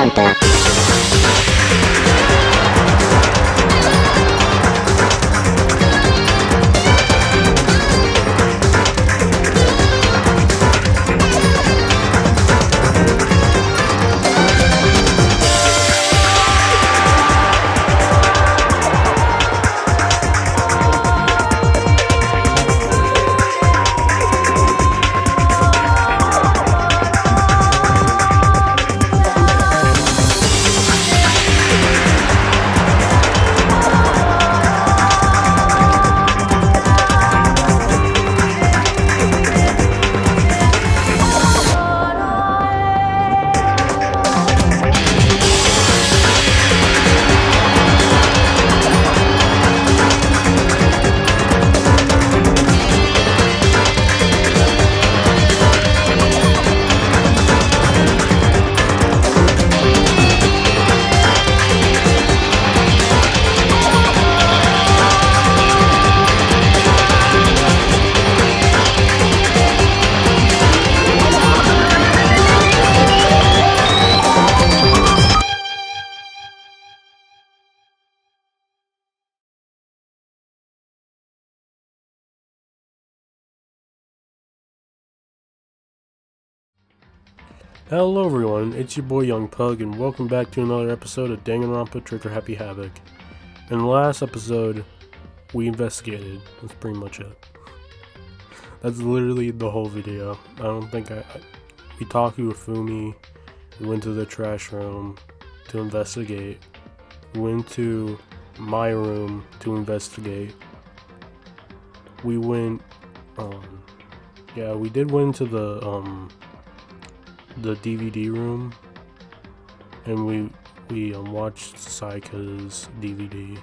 Danganronpa. Hello everyone, it's your boy Young Pug, and welcome back to another episode of Danganronpa Trigger Happy Havoc. In the last episode, we investigated. That's pretty much it. That's literally the whole video. I don't think we talked to Fumi, we went to the trash room to investigate, we went to my room to investigate, we went, we did went to the DVD room, and we watched Saika's DVD.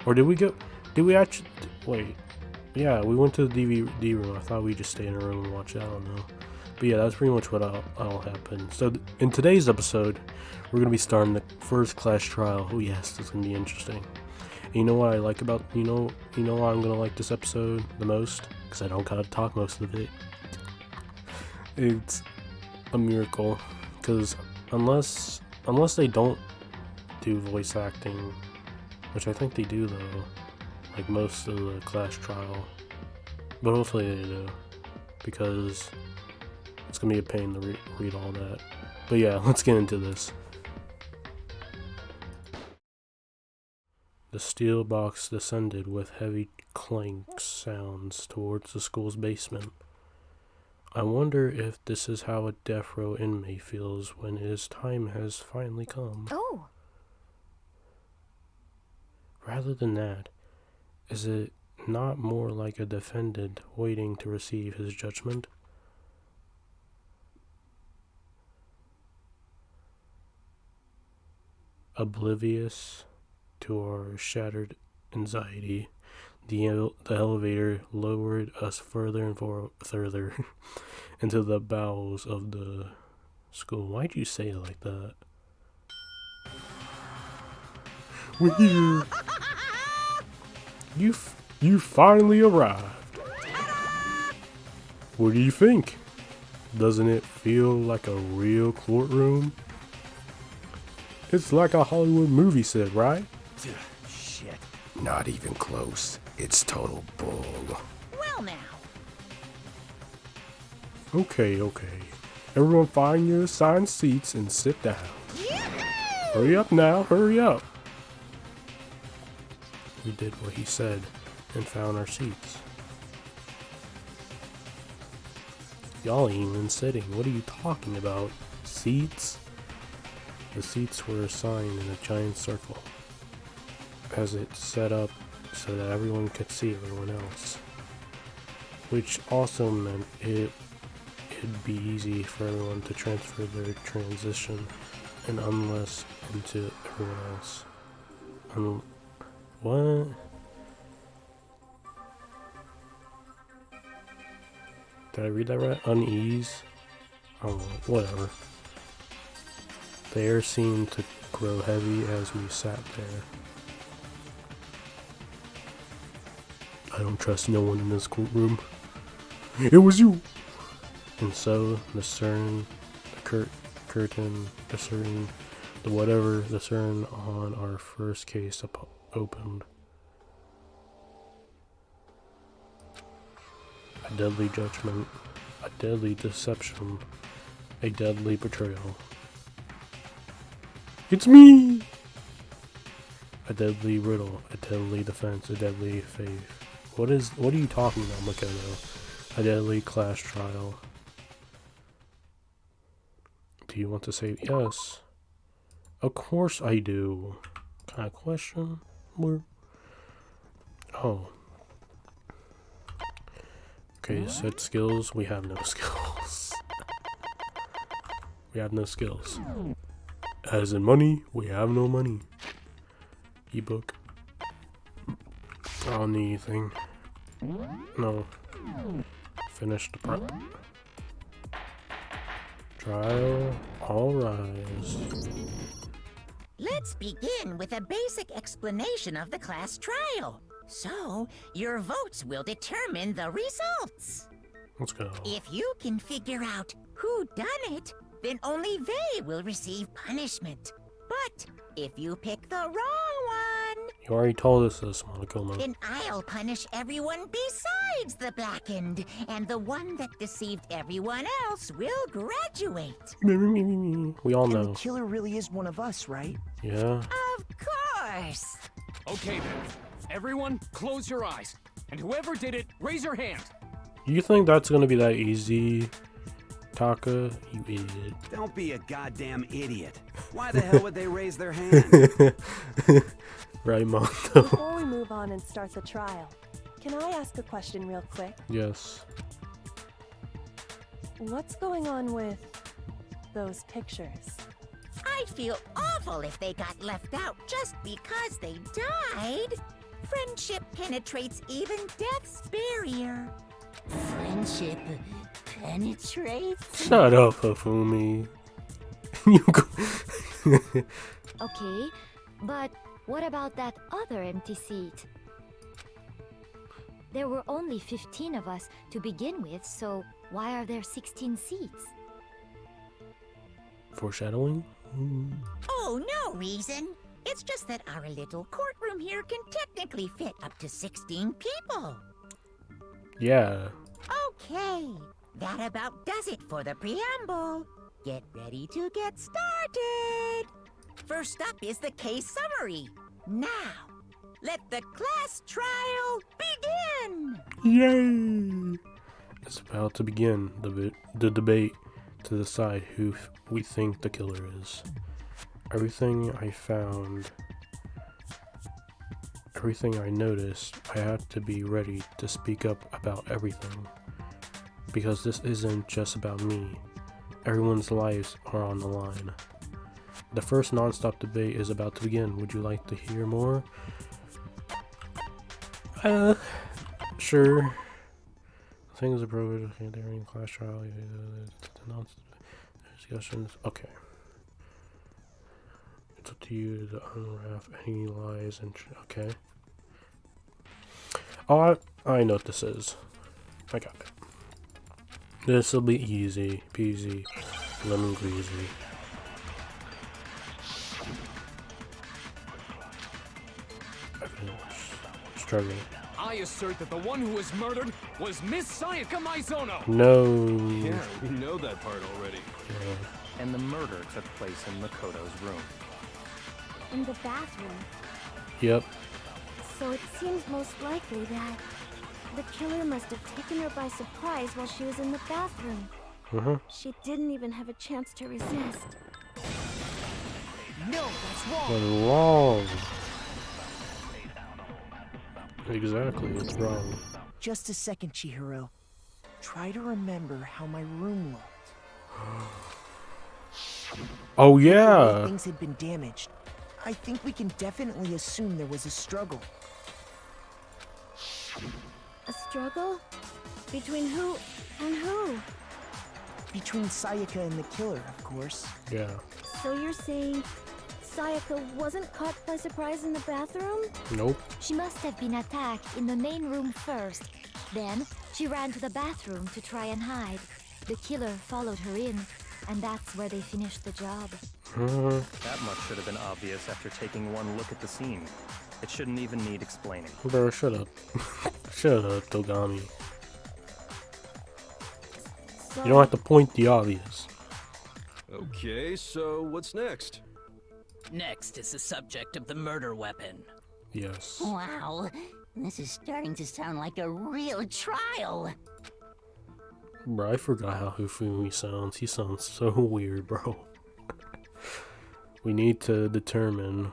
Or did we actually wait? Yeah, we went to the DVD room. I thought we just stayed in a room and watch it. I don't know, but yeah, that's pretty much what all happened. So in today's episode, we're gonna be starting the first class trial. Oh yes, it's gonna be interesting. And you know what I like about you know why I'm gonna like this episode the most? Because I don't gotta talk most of it. It's a miracle, because unless they don't do voice acting, which I think they do though, like most of the class trial, but hopefully they do, because it's gonna be a pain to read all that. But yeah, let's get into this. The steel box descended with heavy clank sounds towards the school's basement. I wonder if this is how a death row inmate feels when his time has finally come. Oh. Rather than that, is it not more like a defendant waiting to receive his judgment? Oblivious to our shattered anxiety, the elevator lowered us further and further into the bowels of the school. Why'd you say it like that? We're here. You finally arrived. What do you think? Doesn't it feel like a real courtroom? It's like a Hollywood movie set, right? Shit. Not even close. It's total bull. Well now. Okay. Everyone find your assigned seats and sit down. Yee-hoo! Hurry up now, hurry up. We did what he said and found our seats. Y'all ain't even sitting. What are you talking about? Seats? The seats were assigned in a giant circle, as it's set up so that everyone could see everyone else, which also meant it'd be easy for everyone to transfer their transition and unless into everyone else. What? Did I read that right? Unease? Oh, whatever. The air seemed to grow heavy as we sat there. I don't trust no one in this courtroom. It was you! And so, curtain discerning The whatever the turn on our first case opened. A deadly judgment, a deadly deception, a deadly betrayal. It's me! A deadly riddle, a deadly defense, a deadly faith. What are you talking about, Makoto? A deadly class trial. Do you want to say yes? Of course I do. Kind of question? Oh. Okay, set skills. We have no skills. We have no skills. As in money, we have no money. Ebook. I don't need anything. No. Finish the prep. Trial. All rise. Let's begin with a basic explanation of the class trial. So, your votes will determine the results. Let's go. If you can figure out who done it, then only they will receive punishment. But if you pick the wrong one, You already told us this, Monokuma. then I'll punish everyone besides the blackened, and the one that deceived everyone else will graduate. We all And know. the killer really is one of us, right? Yeah. Of course. Okay then. Everyone, close your eyes. And whoever did it, raise your hand. You think that's gonna be that easy, Taka? You idiot. Don't be a goddamn idiot. Why the hell would they raise their hand? Right, Mondo? Before we move on and start the trial, can I ask a question real quick? Yes. What's going on with those pictures? I'd feel awful if they got left out just because they died. Friendship penetrates even death's barrier. Friendship penetrates? Shut up, Hafumi. You go- Okay, but what about that other empty seat? There were only 15 of us to begin with, so why are there 16 seats? Foreshadowing? Oh, no reason. It's just that our little courtroom here can technically fit up to 16 people. Yeah. Okay, that about does it for the preamble. Get ready to get started. First up is the case summary. Now, let the class trial begin. Yay! It's about to begin the debate to decide who we think the killer is. Everything I noticed, I had to be ready to speak up about everything. Because this isn't just about me. Everyone's lives are on the line. The first non-stop debate is about to begin. Would you like to hear more? Sure. Things appropriate during class trial. Discussions. Okay. It's up to you to unwrap any lies and okay. Oh, I know what this is. I got it. This will be easy peasy, lemon greasy. Struggling. I assert that the one who was murdered was Miss Sayaka Maizono. No. Yeah, we know that part already. And the murder took place in Makoto's room. In the bathroom. Yep. So it seems most likely that the killer must have taken her by surprise while she was in the bathroom. She didn't even have a chance to resist. No, that's wrong. What's wrong? Exactly, it's wrong. Just a second, Chihiro. Try to remember how my room looked. Oh The way yeah. things had been damaged. I think we can definitely assume there was a struggle. A struggle? Between who and who? Between Sayaka and the killer, of course. Yeah. So you're saying Sayaka wasn't caught by surprise in the bathroom? Nope. She must have been attacked in the main room first. Then, she ran to the bathroom to try and hide. The killer followed her in, and that's where they finished the job. That much should have been obvious after taking one look at the scene. It shouldn't even need explaining. Bro, shut up. Shut up, Togami. So, You don't have to point the obvious. Okay, so what's next? Next is the subject of the murder weapon. Yes. Wow, this is starting to sound like a real trial. Bro, I forgot how Hifumi sounds. He sounds so weird, bro. We need to determine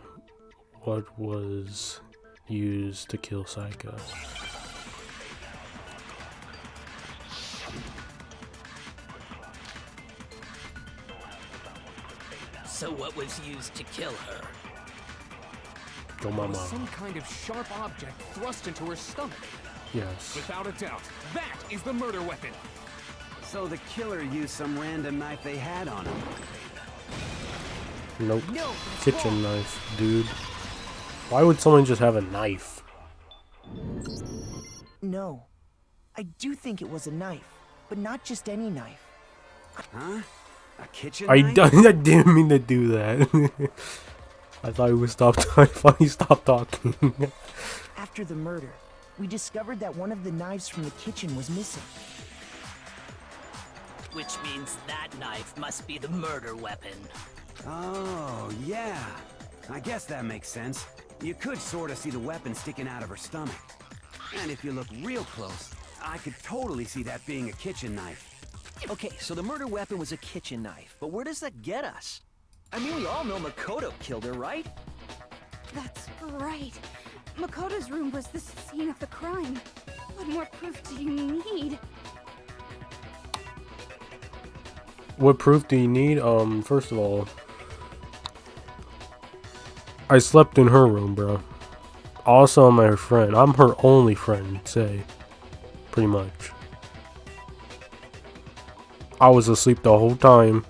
what was used to kill Saika. So what was used to kill her? Go There was mama. some kind of sharp object thrust into her stomach. Yes. Without a doubt, that is the murder weapon. So the killer used some random knife they had on him. Nope. No, that's Kitchen knife, dude. Why would someone just have a knife? No. I do think it was a knife, but not just any knife. Huh? A kitchen I knife? didn't mean to do that. I thought he would stop. I thought he stopped talking. After the murder, we discovered that one of the knives from the kitchen was missing. Which means that knife must be the murder weapon. Oh, yeah. I guess that makes sense. You could sort of see the weapon sticking out of her stomach. And if you look real close, I could totally see that being a kitchen knife. Okay, so the murder weapon was a kitchen knife, but where does that get us? I mean, we all know Makoto killed her, right? that's right. Makoto's room was the scene of the crime. What more proof do you need? What proof do you need? First of all, I slept in her room, bro. Also, I'm her friend. I'm her only friend, say. Pretty much. I was asleep the whole time.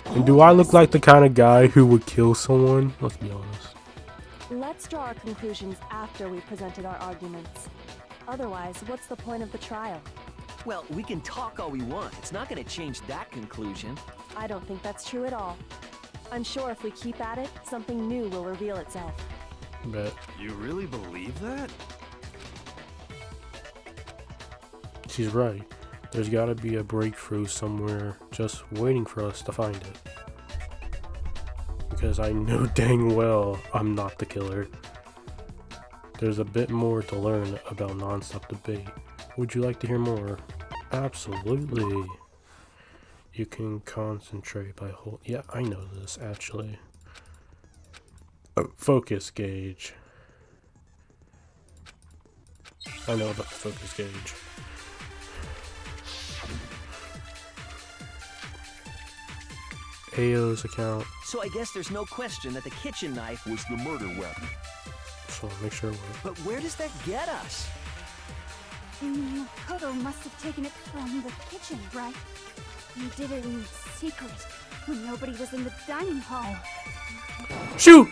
And do I look like the kind of guy who would kill someone? Let's be honest. Let's draw our conclusions after we presented our arguments. Otherwise, what's the point of the trial? Well, we can talk all we want. It's not going to change that conclusion. I don't think that's true at all. I'm sure if we keep at it, something new will reveal itself. Bet. You really believe that? She's right. There's gotta be a breakthrough somewhere just waiting for us to find it. Because I know dang well I'm not the killer. There's a bit more to learn about non-stop debate. Would you like to hear more? Absolutely. You can concentrate by holding... Yeah, I know this, actually. Focus gauge. I know about the focus gauge. Ao's account. So I guess there's no question that the kitchen knife was the murder weapon. So make sure we're... But where does that get us? Makoto must have taken it from the kitchen, right? He did it in secret, when nobody was in the dining hall. Shoot!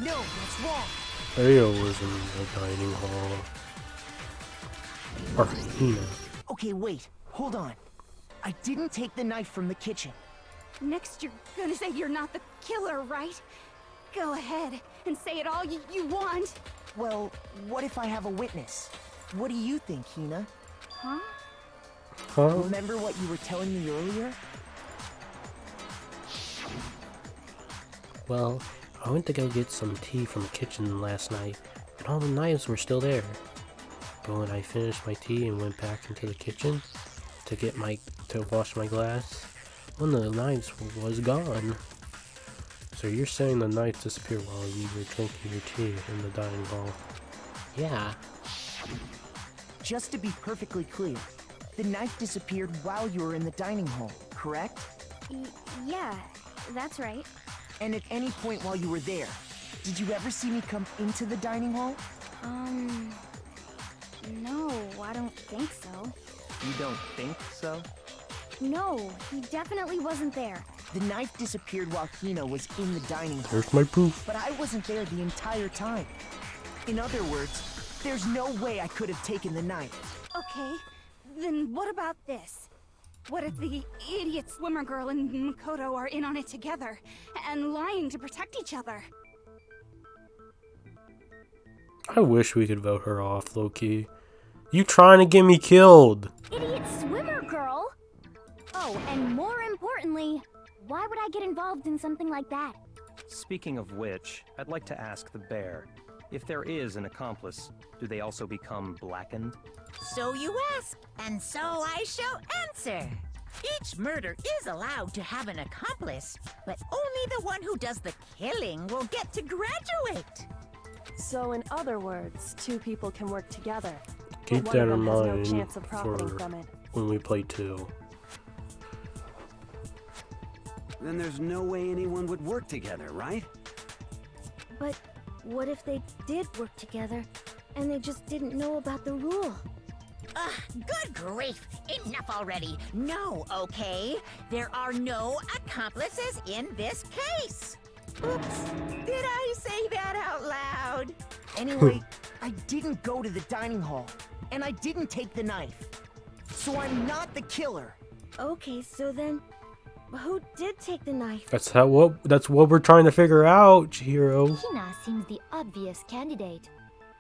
No, that's wrong. Ao was in the dining hall. Or Hina. Okay, wait. Hold on. I didn't take the knife from the kitchen. Next, you're gonna say you're not the killer, right? Go ahead and say it all you want. Well, what if I have a witness? What do you think, Hina? Huh? Huh? Remember what you were telling me earlier? Well, I went to go get some tea from the kitchen last night, and all the knives were still there. But when I finished my tea and went back into the kitchen to wash my glass, one of the knives was gone. So you're saying the knife disappeared while you were drinking your tea in the dining hall? Yeah. Just to be perfectly clear, the knife disappeared while you were in the dining hall, correct? Yeah, that's right. And at any point while you were there, did you ever see me come into the dining hall? No, I don't think so. You don't think so? No, he definitely wasn't there. The knife disappeared while Hina was in the dining hall. There's my proof. But I wasn't there the entire time. In other words, there's no way I could have taken the knife. Okay, Then what about this? What if the idiot swimmer girl and Makoto are in on it together, and lying to protect each other? I wish we could vote her off, low-key. You trying to get me killed? Idiot swimmer girl? Oh, and more importantly, why would I get involved in something like that? Speaking of which, I'd like to ask the bear, if there is an accomplice, do they also become blackened? So you ask, and so I shall answer. Each murder is allowed to have an accomplice, but only the one who does the killing will get to graduate. So in other words, two people can work together. Keep but that one in of them has mind no chance of profiting for from it. when we play 2. Then there's no way anyone would work together, right? But what if they did work together, and they just didn't know about the rule? Ugh, good grief! Enough already! No, okay? There are no accomplices in this case! Oops, did I say that out loud? Anyway, I didn't go to the dining hall, and I didn't take the knife. So I'm not the killer. Okay, so then, who did take the knife? That's what we're trying to figure out, Chihiro. Hina seems the obvious candidate.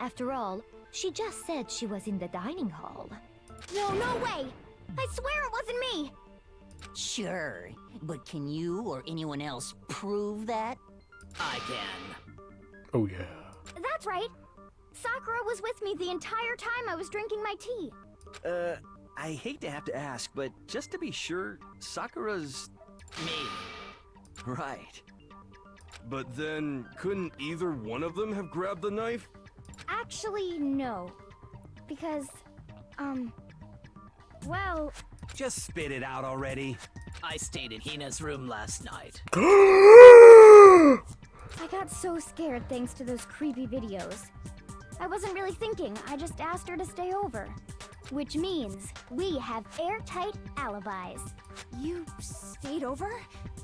After all, she just said she was in the dining hall. No, no way! I swear it wasn't me! Sure, but can you or anyone else prove that? I can. Oh yeah. That's right. Sakura was with me the entire time I was drinking my tea. I hate to have to ask, but just to be sure, Sakura's... Me. Right. But then, couldn't either one of them have grabbed the knife? Actually, no. Because, well... Just spit it out already. I stayed in Hina's room last night. I got so scared thanks to those creepy videos. I wasn't really thinking, I just asked her to stay over. Which means we have airtight alibis. You stayed over?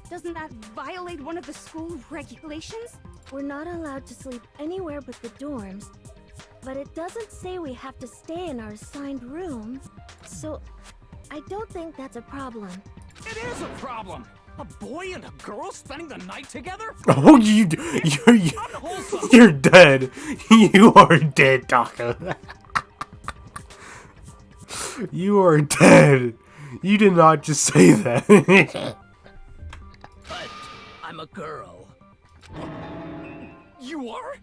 Doesn't that violate one of the school regulations? We're not allowed to sleep anywhere but the dorms, but it doesn't say we have to stay in our assigned room, so I don't think that's a problem. It is a problem! A boy and a girl spending the night together? Oh, you're dead. You are dead, Taka. You are dead. You did not just say that. But I'm a girl. You are?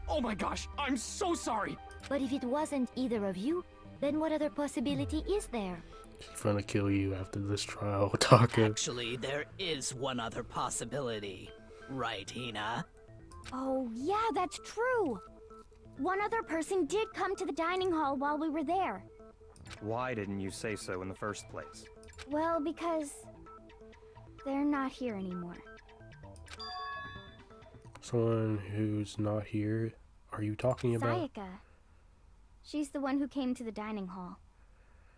Oh my gosh, I'm so sorry. But if it wasn't either of you, then what other possibility is there? She's gonna kill you after this trial, Taka. Actually, there is one other possibility. Right, Hina? Oh, yeah, that's true. One other person did come to the dining hall while we were there. Why didn't you say so in the first place? Well, because they're not here anymore. Someone who's not here? Are you talking about? Sayaka. She's the one who came to the dining hall.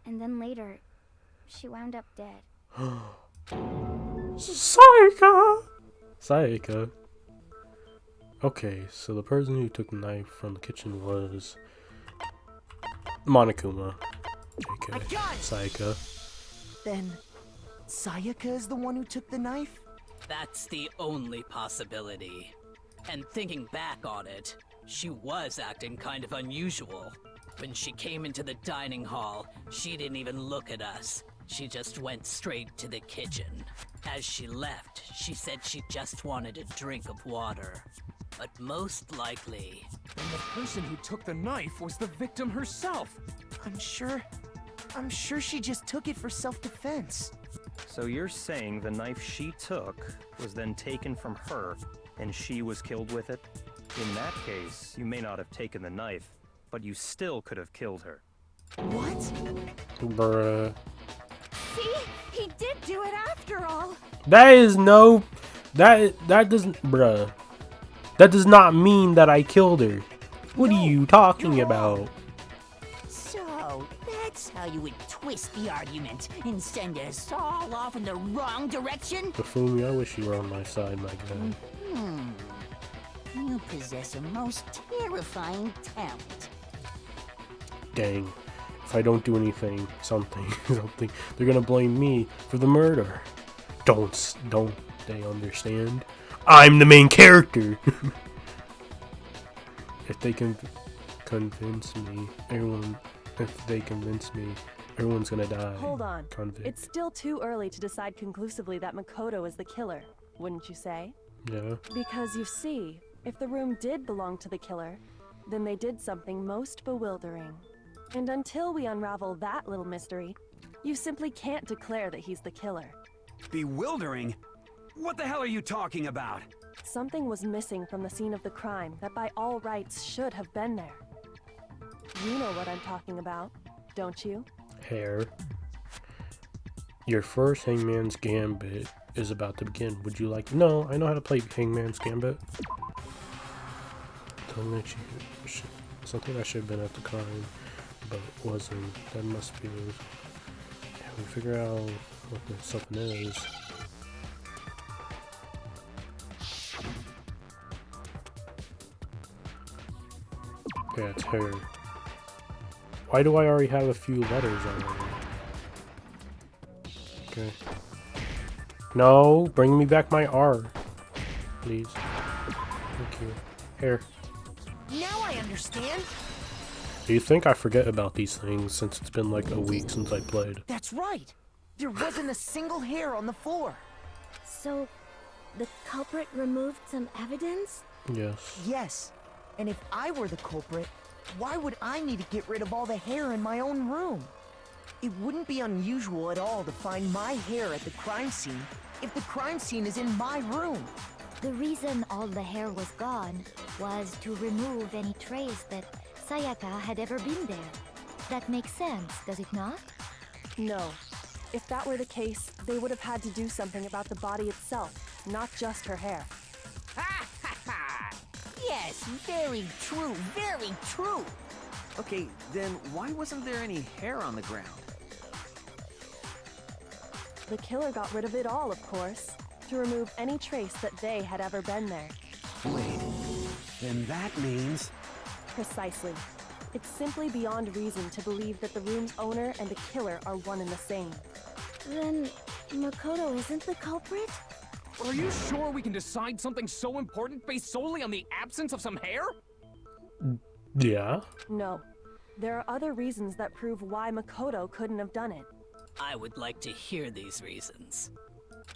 And then later, she wound up dead. Sayaka! Sayaka. Okay, so the person who took the knife from the kitchen was Monokuma. Okay, Sayaka. Then, Sayaka is the one who took the knife? That's the only possibility. And thinking back on it, she was acting kind of unusual. When she came into the dining hall, she didn't even look at us. She just went straight to the kitchen. As she left, she said she just wanted a drink of water. But most likely... then the person who took the knife was the victim herself. I'm sure she just took it for self-defense. So you're saying the knife she took was then taken from her, and she was killed with it? In that case, you may not have taken the knife, but you still could have killed her. What? Bruh. See? He did do it after all. That is no... That doesn't... Bruh. That does not mean that I killed her. What are you talking about? So, that's how you would twist the argument and send us all off in the wrong direction? Bufumi, I wish you were on my side, my guy. You possess a most terrifying talent. Dang. if I don't do anything, something, they're gonna blame me for the murder. Don't they understand? I'm the main character. If they can convince me, everyone's gonna die. Hold on. Convict. It's still too early to decide conclusively that Makoto is the killer, wouldn't you say? Yeah. Because you see, if the room did belong to the killer, then they did something most bewildering. And until we unravel that little mystery, you simply can't declare that he's the killer. Bewildering? What the hell are you talking about? Something was missing from the scene of the crime that by all rights should have been there. You know what I'm talking about, don't you? Hair. Your first Hangman's Gambit is about to begin. Would you like... No, I know how to play Hangman's Gambit. Something I should have been at the crime, but wasn't. That must be... Can we figure out what the something is? Yeah, it's hair. Why do I already have a few letters on it? Okay. No, bring me back my R. Please. Thank you. Hair. Now I understand. Do you think I forget about these things since it's been like a week since I played? That's right. There wasn't a single hair on the floor. So, the culprit removed some evidence? Yes. Yes. And if I were the culprit, why would I need to get rid of all the hair in my own room? It wouldn't be unusual at all to find my hair at the crime scene if the crime scene is in my room. The reason all the hair was gone was to remove any trace that Sayaka had ever been there. That makes sense, does it not? No. If that were the case, they would have had to do something about the body itself, not just her hair. Yes, very true, very true. Okay, then why wasn't there any hair on the ground? The killer got rid of it all, of course, to remove any trace that they had ever been there. Wait, then that means... Precisely. It's simply beyond reason to believe that the room's owner and the killer are one and the same. Then, Makoto isn't the culprit? Are you sure we can decide something so important based solely on the absence of some hair? Yeah. No. There are other reasons that prove why Makoto couldn't have done it. I would like to hear these reasons.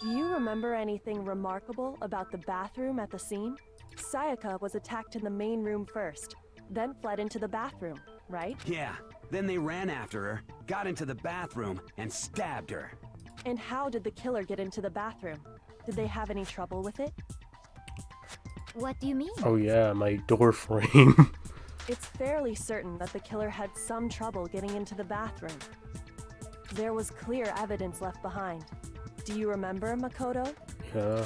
Do you remember anything remarkable about the bathroom at the scene? Sayaka was attacked in the main room first, then fled into the bathroom, right? Yeah, then they ran after her, got into the bathroom, and stabbed her. And how did the killer get into the bathroom? Did they have any trouble with it? What do you mean? Oh yeah, my door frame. It's fairly certain that the killer had some trouble getting into the bathroom. There was clear evidence left behind. Do you remember, Makoto? Yeah.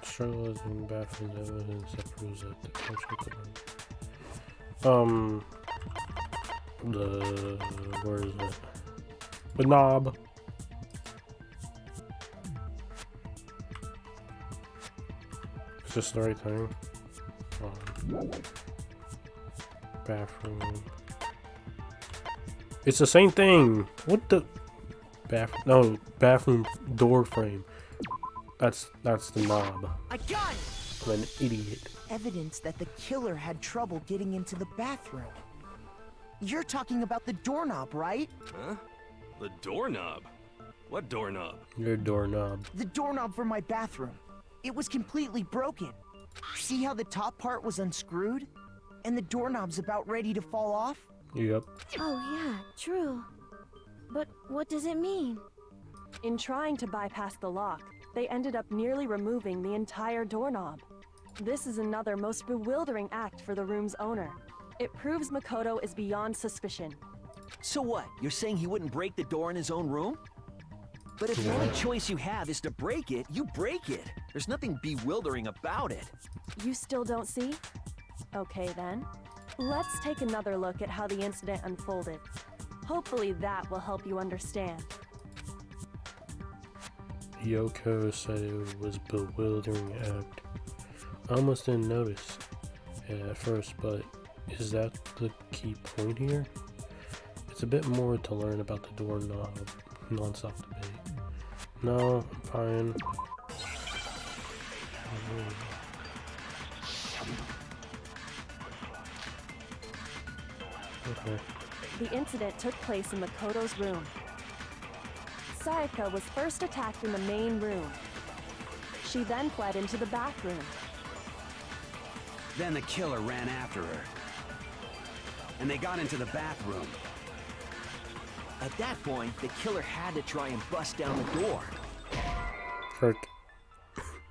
Struggles in bathroom evidence that proves that the where is it? The knob. Is this the right thing? Bathroom. It's the same thing. What the? Bathroom door frame. That's the knob. I got it! I'm an idiot. Evidence that the killer had trouble getting into the bathroom. You're talking about the doorknob, right? Huh? The doorknob? What doorknob? Your doorknob. The doorknob for my bathroom. It was completely broken. See how the top part was unscrewed? And the doorknob's about ready to fall off? Yep. Oh yeah, true. But what does it mean? In trying to bypass the lock, they ended up nearly removing the entire doorknob. This is another most bewildering act for the room's owner. It proves Makoto is beyond suspicion. So what? You're saying he wouldn't break the door in his own room? But if the only choice you have is to break it, you break it. There's nothing bewildering about it. You still don't see? Okay then. Let's take another look at how the incident unfolded. Hopefully that will help you understand. Yoko said it was a bewildering act. I almost didn't notice it at first, but is that the key point here? It's a bit more to learn about the doorknob. Non-stop debate. No, I'm fine. Okay. The incident took place in Makoto's room. Sayaka was first attacked in the main room. She then fled into the bathroom. Then the killer ran after her. And they got into the bathroom. At that point, the killer had to try and bust down the door. Frick.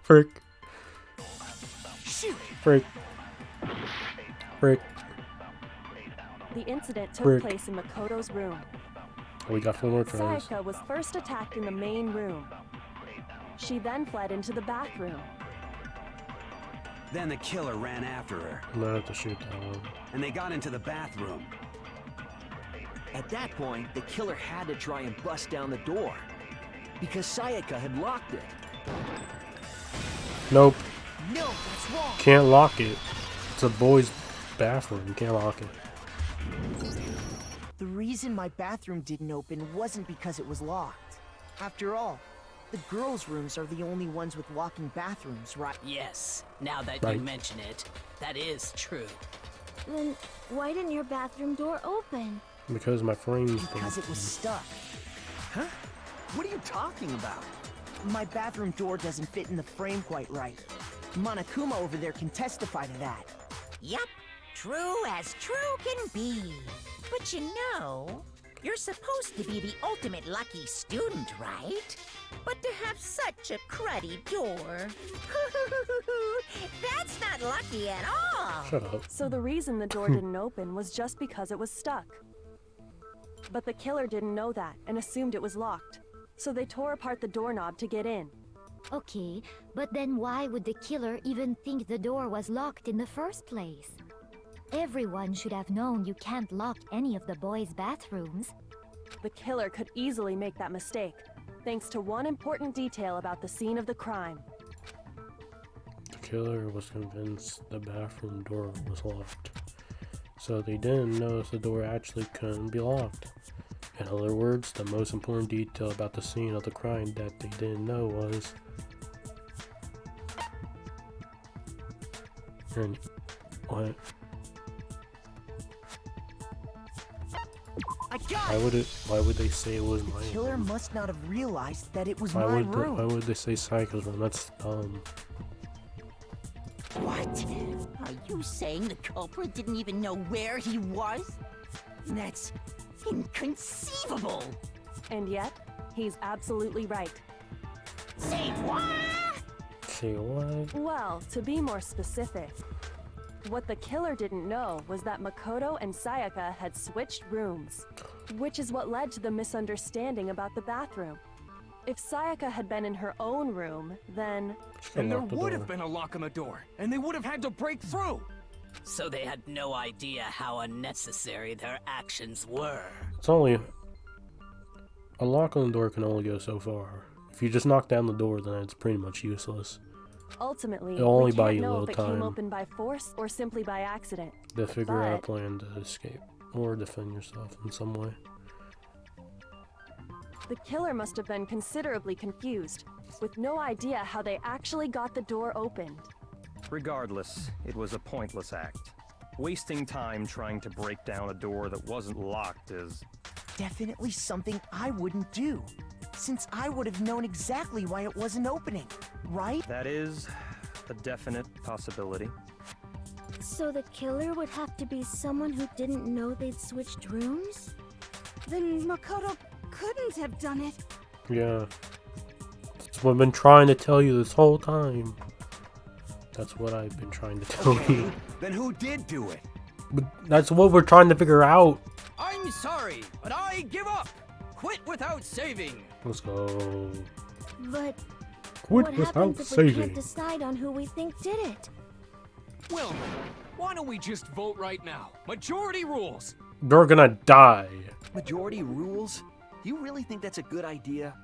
Frick. Shoot! Frick. Frick. The incident took Frick. place in Makoto's room. We got 4 more tries. Sayaka was first attacked in the main room. She then fled into the bathroom. Then the killer ran after her. I'm gonna have to shoot that one. And they got into the bathroom. At that point, the killer had to try and bust down the door. Because Sayaka had locked it. Nope. No, that's wrong. Can't lock it. It's a boy's bathroom. You can't lock it. The reason my bathroom didn't open wasn't because it was locked. After all, the girls' rooms are the only ones with walking bathrooms, right? Yes, now that Right. you mention it, that is true. Then why didn't your bathroom door open? Because my frame's Because it was stuck. Huh? What are you talking about? My bathroom door doesn't fit in the frame quite right. Monokuma over there can testify to that. Yup, true as true can be. But you know, you're supposed to be the ultimate lucky student, right? But to have such a cruddy door. That's not lucky at all. Shut up. So the reason the door didn't open was just because it was stuck. But the killer didn't know that and assumed it was locked. So they tore apart the doorknob to get in. Okay, but then why would the killer even think the door was locked in the first place? Everyone should have known you can't lock any of the boys' bathrooms. The killer could easily make that mistake, thanks to one important detail about the scene of the crime. The killer was convinced the bathroom door was locked. So they didn't notice the door actually couldn't be locked. In other words, the most important detail about the scene of the crime that they didn't know was... And what? I got it! Why would they say it was The my killer room? must not have realized that it was Why my would room. why would they say Psycho's room? That's dumb. What? Are you saying the culprit didn't even know where he was? That's inconceivable. And yet, he's absolutely right. Say what? Say what? Well, to be more specific, what the killer didn't know was that Makoto and Sayaka had switched rooms, which is what led to the misunderstanding about the bathroom. If Sayaka had been in her own room, then... And there would have been a lock on the door, and they would have had to break through! So they had no idea how unnecessary their actions were. It's only... A lock on the door can only go so far. If you just knock down the door, then it's pretty much useless. Ultimately, It'll only we buy can't you a know little if it time. came open by force or simply by accident. To figure out a But- plan to escape. Or defend yourself in some way. The killer must have been considerably confused, with no idea how they actually got the door opened. Regardless, it was a pointless act. Wasting time trying to break down a door that wasn't locked is... Definitely something I wouldn't do, since I would have known exactly why it wasn't opening, right? That is a definite possibility. So the killer would have to be someone who didn't know they'd switched rooms? Then Makoto couldn't have done it. Yeah. That's what I've been trying to tell you this whole time. That's what I've been trying to tell you. Then who did do it? But that's what we're trying to figure out. I'm sorry, but I give up! Quit without saving! Let's go. But Quit what without happens if we saving. can't decide on who we think did it? Well, then, why don't we just vote right now? Majority rules! They're gonna die. Majority rules? You really think that's a good idea?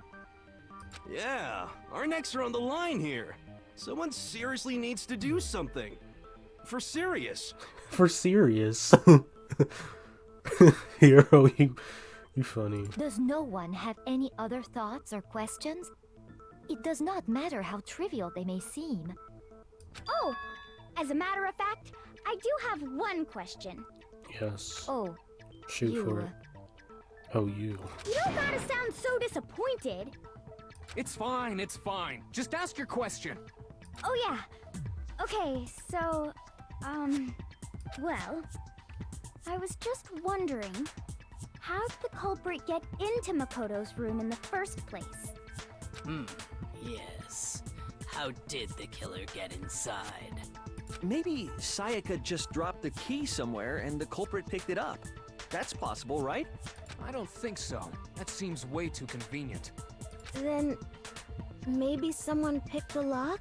Yeah, our necks are on the line here. Someone seriously needs to do something. For serious. For serious. Hero, you funny. Does no one have any other thoughts or questions? It does not matter how trivial they may seem. Oh, as a matter of fact, I do have one question. Yes. Oh, shoot you. for it. Oh, you. You don't gotta sound so disappointed. It's fine, it's fine. Just ask your question. Oh yeah. Okay, so, well, I was just wondering, how did the culprit get into Makoto's room in the first place? Yes. How did the killer get inside? Maybe Sayaka just dropped the key somewhere and the culprit picked it up. That's possible, right? I don't think so. That seems way too convenient. Then maybe someone picked the lock?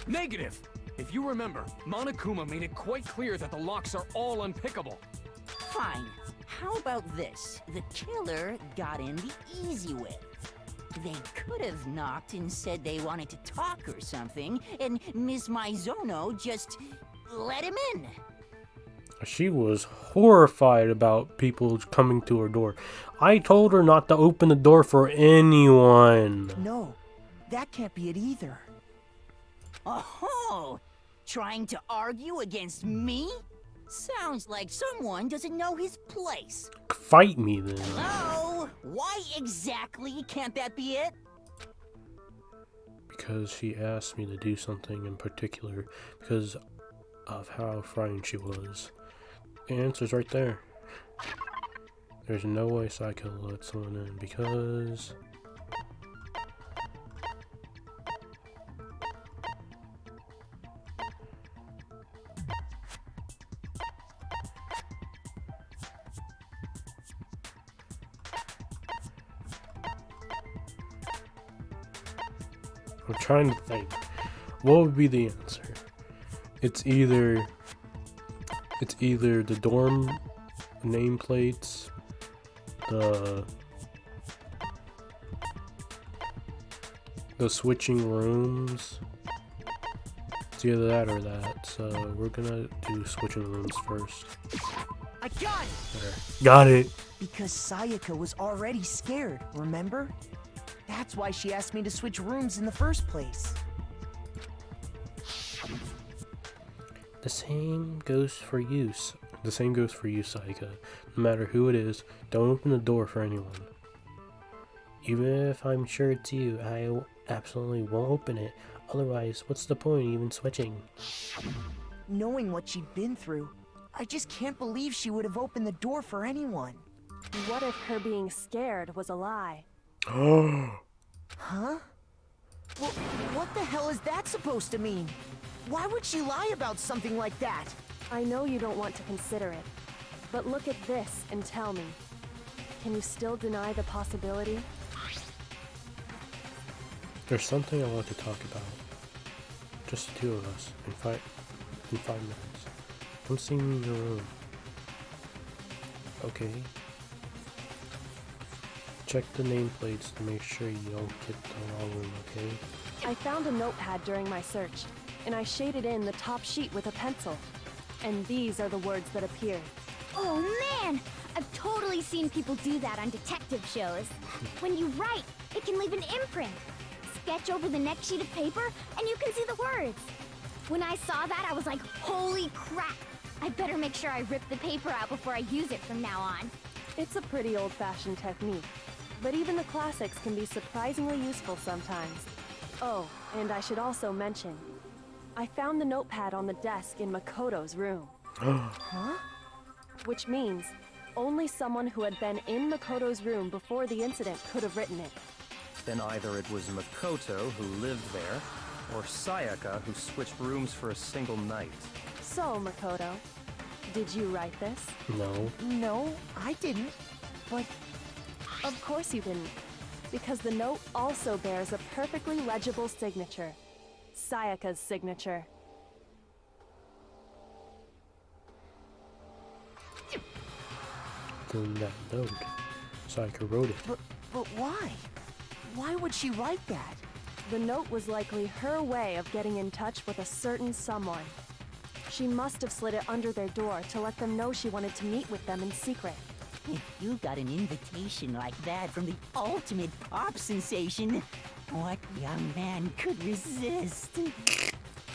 Negative! If you remember, Monokuma made it quite clear that the locks are all unpickable. Fine. How about this? The killer got in the easy way. They could have knocked and said they wanted to talk or something, and Ms. Maizono just let him in. She was horrified about people coming to her door. I told her not to open the door for anyone. No, that can't be it either. Oh, trying to argue against me? Sounds like someone doesn't know his place. Fight me then. Hello? Why exactly can't that be it? Because she asked me to do something in particular because of how frightened she was. The answer's right there. There's no way Psycho let someone in because... I'm trying to think. What would be the answer? It's either the dorm nameplates, the switching rooms. It's either that or that. So we're gonna do switching rooms first. I got it! There. Got it! Because Sayaka was already scared, remember? That's why she asked me to switch rooms in the first place. The same goes for you. The same goes for you, Sayaka. No matter who it is, don't open the door for anyone. Even if I'm sure it's you, I absolutely won't open it. Otherwise, what's the point of even switching? Knowing what she'd been through, I just can't believe she would have opened the door for anyone. What if her being scared was a lie? Huh? Well, what the hell is that supposed to mean? Why would she lie about something like that? I know you don't want to consider it, but look at this and tell me. Can you still deny the possibility? There's something I want to talk about. Just the two of us in 5 minutes. Come see me in your room. Okay. Check the nameplates to make sure you don't get the wrong room, okay? I found a notepad during my search, and I shaded in the top sheet with a pencil. And these are the words that appeared. Oh man! I've totally seen people do that on detective shows. When you write, it can leave an imprint. Sketch over the next sheet of paper, and you can see the words. When I saw that, I was like, holy crap! I better make sure I rip the paper out before I use it from now on. It's a pretty old-fashioned technique, but even the classics can be surprisingly useful sometimes. Oh, and I should also mention, I found the notepad on the desk in Makoto's room. Huh? Which means, only someone who had been in Makoto's room before the incident could have written it. Then either it was Makoto who lived there, or Sayaka who switched rooms for a single night. So, Makoto, did you write this? No. No, I didn't. But... Of course you didn't, because the note also bears a perfectly legible signature. Sayaka's signature. Then that note, Sayaka wrote it. But why? Why would she write that? The note was likely her way of getting in touch with a certain someone. She must have slid it under their door to let them know she wanted to meet with them in secret. If you got an invitation like that from the ultimate pop sensation, what young man could resist?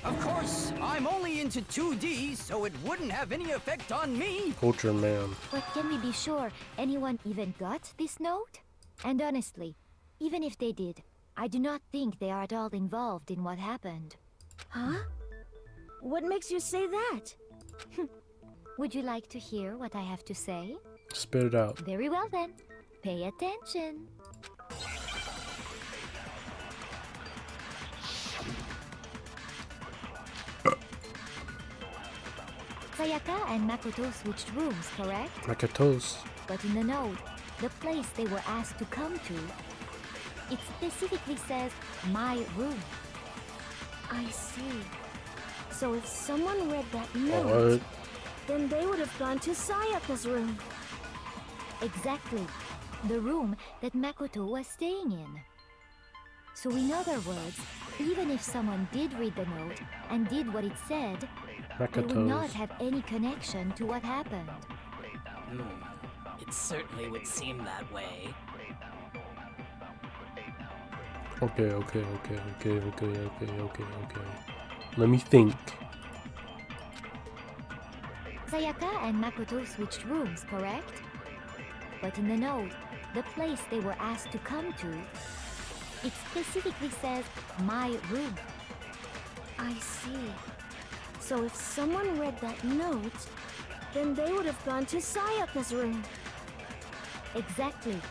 Of course, I'm only into 2D, so it wouldn't have any effect on me. Ultra Man. But can we be sure anyone even got this note? And honestly, even if they did, I do not think they are at all involved in what happened. Huh? What makes you say that? Would you like to hear what I have to say? Spit it out. Very well then. Pay attention. Sayaka and Makoto switched rooms, correct? Makoto's. But in the note, the place they were asked to come to, it specifically says, my room. I see. So if someone read that note, then they would have gone to Sayaka's room. Exactly. The room that Makoto was staying in. So in other words, even if someone did read the note and did what it said, they would not have any connection to what happened. It certainly would seem that way. Okay. Let me think. Sayaka and Makoto switched rooms, correct? But in the note, the place they were asked to come to, it specifically says, my room. I see. So if someone read that note, then they would have gone to Sayaka's room. Exactly.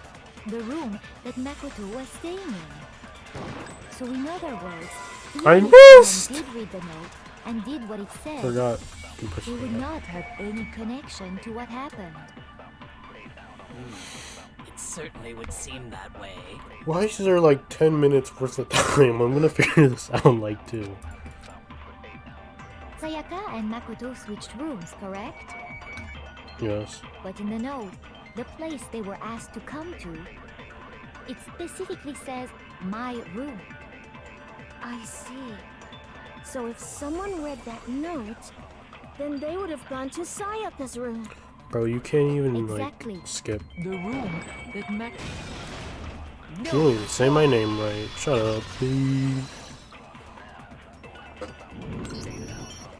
The room that Makoto was staying in. So in other words, even if someone did read the note and did what it said, Forgot. They would not have any connection to what happened. It certainly would seem that way. Why is there like 10 minutes worth of time? I'm gonna figure this out in like 2. Sayaka and Makoto switched rooms, correct? Yes. But in the note, the place they were asked to come to, it specifically says, my room. I see. So if someone read that note, then they would have gone to Sayaka's room. Bro, you can't even Exactly. like skip. The room that You don't even say my name right. Shut up, please.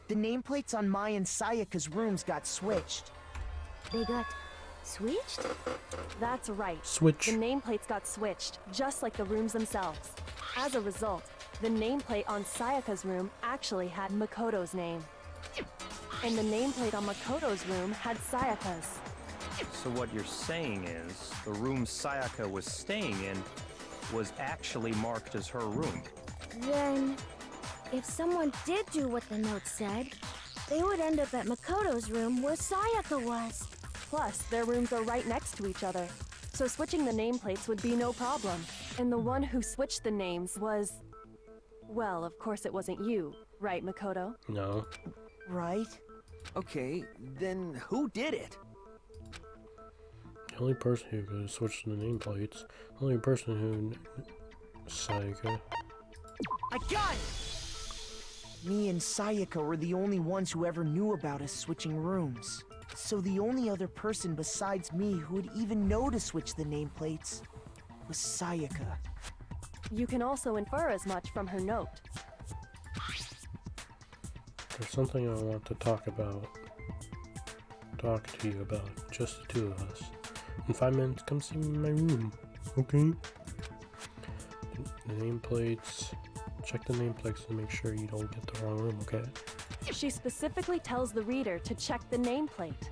The nameplates on Mai and Sayaka's rooms got switched. They got switched? That's right. Switch. The nameplates got switched, just like the rooms themselves. As a result, the nameplate on Sayaka's room actually had Makoto's name. And the nameplate on Makoto's room had Sayaka's. So what you're saying is, the room Sayaka was staying in was actually marked as her room. Then, if someone did do what the note said, they would end up at Makoto's room where Sayaka was. Plus, their rooms are right next to each other, so switching the nameplates would be no problem. And the one who switched the names was... Well, of course it wasn't you, right, Makoto? No. Right? Okay, then who did it? The only person who could switch the nameplates. The only person who... Sayaka. I got it! Me and Sayaka were the only ones who ever knew about us switching rooms. So the only other person besides me who would even know to switch the nameplates was Sayaka. You can also infer as much from her note. There's something I want to talk to you about, just the two of us. In 5 minutes, come see me in my room, okay? The nameplates, check the nameplates to make sure you don't get the wrong room, okay? She specifically tells the reader to check the nameplate.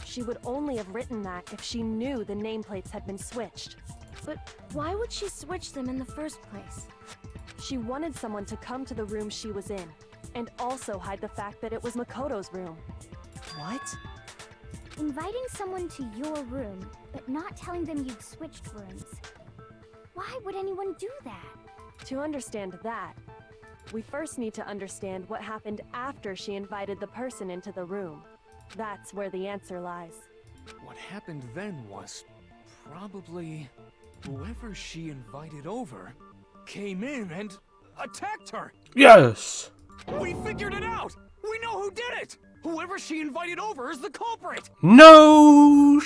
She would only have written that if she knew the nameplates had been switched. But why would she switch them in the first place? She wanted someone to come to the room she was in, and also hide the fact that it was Makoto's room. What? Inviting someone to your room, but not telling them you'd switched rooms. Why would anyone do that? To understand that, we first need to understand what happened after she invited the person into the room. That's where the answer lies. What happened then was probably whoever she invited over came in and attacked her. Yes! We figured it out! We know know who did it! Whoever she invited over is the culprit! No!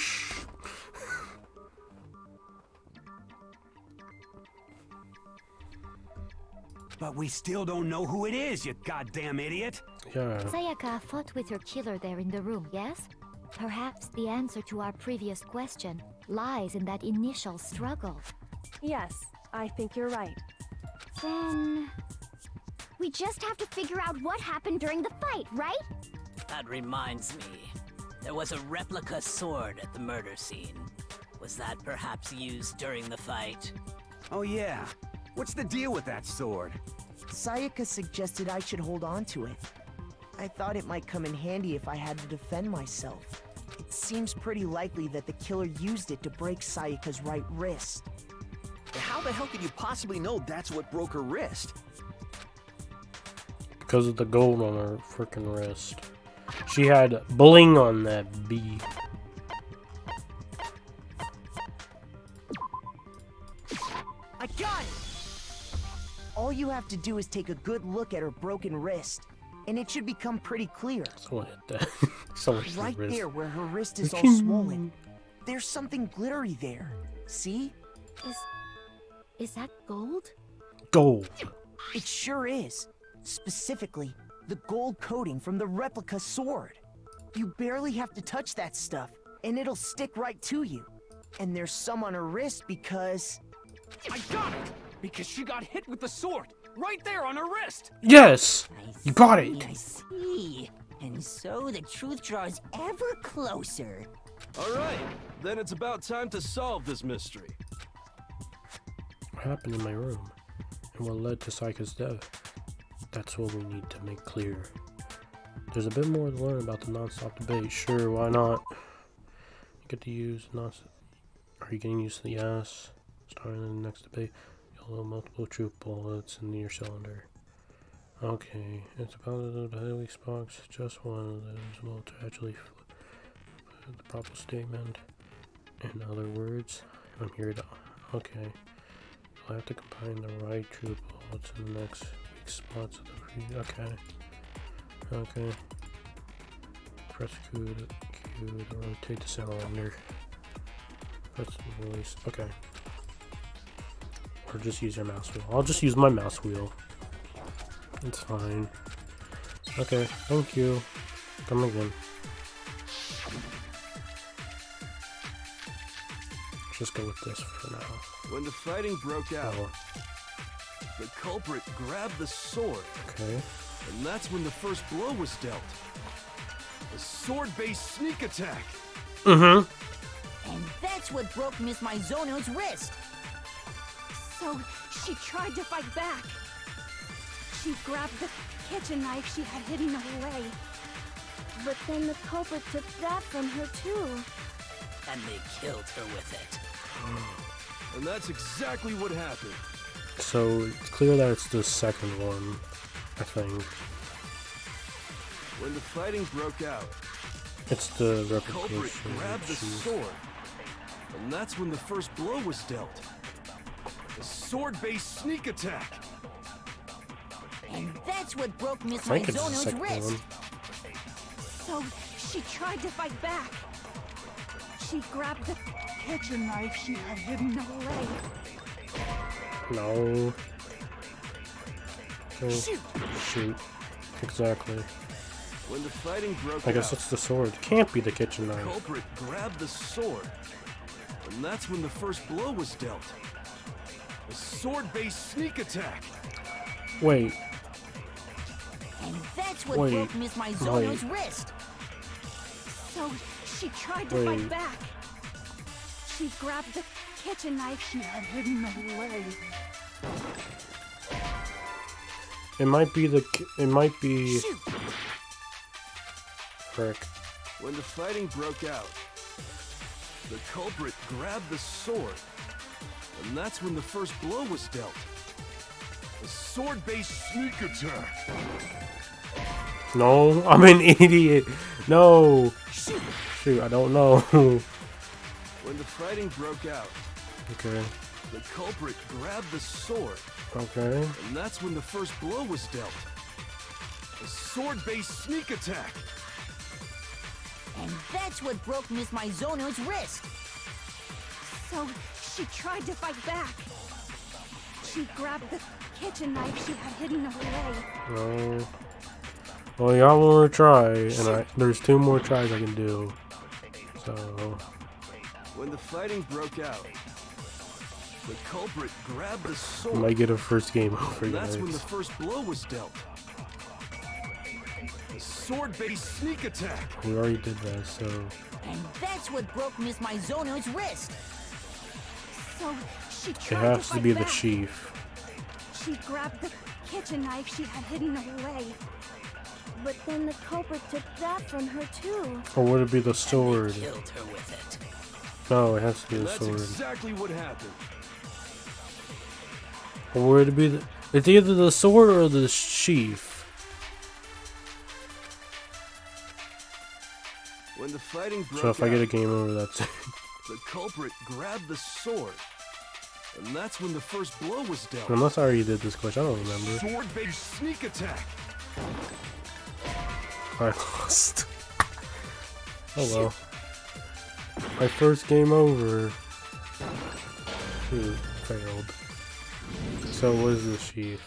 But we still don't know who it is, you goddamn idiot! Yeah. Sayaka fought with her killer there in the room, yes? Perhaps the answer to our previous question lies in that initial struggle. Yes, I think you're right. Then... we just have to figure out what happened during the fight, right? That reminds me. There was a replica sword at the murder scene. Was that perhaps used during the fight? Oh yeah. What's the deal with that sword? Sayaka suggested I should hold on to it. I thought it might come in handy if I had to defend myself. It seems pretty likely that the killer used it to break Sayaka's right wrist. How the hell could you possibly know that's what broke her wrist? Because of the gold on her freaking wrist. She had bling on that B. I got it! All you have to do is take a good look at her broken wrist, and it should become pretty clear. Someone hit that. Someone hit Right the wrist. there where her wrist is all swollen. There's something glittery there. See? Is that gold? Gold. It sure is. Specifically, the gold coating from the replica sword. You barely have to touch that stuff, and it'll stick right to you. And there's some on her wrist because... I got it! Because she got hit with the sword, right there on her wrist! Yes! You got it! I see. And so the truth draws ever closer. Alright, then it's about time to solve this mystery. What happened in my room? And what led to Sayaka's death? That's what we need to make clear. There's a bit more to learn about the non-stop debate. Sure, why not? You get to use Are you getting used to the yes? Starting the next debate. You'll have multiple truth bullets in your cylinder. Okay, it's about the weak spots. Just one of those will actually the proper statement. In other words, I'm here to. Okay. You'll have to combine the right truth bullets in the next weak spots of the. Okay. Okay. Press Q to rotate the cylinder. Press the release. Okay. Or just use your mouse wheel. I'll just use my mouse wheel. It's fine. Okay, thank you. Come again. Let's just go with this for now. When the fighting broke out, Oh, the culprit grabbed the sword. okay. And that's when the first blow was dealt. A sword-based sneak attack. And that's what broke Miss Mizono's wrist. So she tried to fight back. She grabbed the kitchen knife she had hidden away. But then the culprit took that from her too. And they killed her with it. And that's exactly what happened. So it's clear that it's the second one, I think. When the fighting broke out, It's the the culprit replication. grabbed the sword. And that's when the first blow was dealt. A sword-based sneak attack. And that's what broke I Miss think it's the Mizono's second wrist. one. So she tried to fight back. She grabbed the kitchen knife she had hidden away. No. Okay. Shoot. Shoot. Exactly. When the fighting broke I guess out, it's the sword. Can't be the kitchen the knife. culprit grabbed the sword. And that's when the first blow was dealt. A sword-based sneak attack. Wait. And that's what Wait, broke Miss Mizono's wait. wrist. So she tried to Wait. fight back. She grabbed the kitchen knife she had hidden away. It might be the. It might be. Shoot. Frick. When the fighting broke out, the culprit grabbed the sword. And that's when the first blow was dealt. A sword-based sneak attack. No, I'm an idiot. No. Shoot, I don't know. When the fighting broke out, Okay. the culprit grabbed the sword. Okay. And that's when the first blow was dealt. A A sword-based sneak attack. And that's what broke Miss Mizono's wrist. So she tried to fight back. She grabbed the kitchen knife she had hidden away. No. Well, y'all want to try, and there's 2 more tries I can do. So. When the fighting broke out, the culprit grabbed the I sword. might get a first game over, And that's guys. when the first blow was dealt. A sword-based sneak attack. We already did that, so. And that's what broke Miss Mizono's wrist. So she It tried has to to be fight the back. chief. She grabbed the kitchen knife she had hidden away. But then the culprit took that from her too. Or would it be the sword? Killed her with it. No, it has to be the That's sword. exactly what happened. Or would it be the... It's either the sword or the chief. When the fighting broke So if I get a out, game over, that's it. the culprit grabbed the sword. And that's when the first blow was dealt. Unless I already did this question, I don't remember. Sword-based sneak attack. I lost. Oh well. My first game over. Failed. So what is the chief?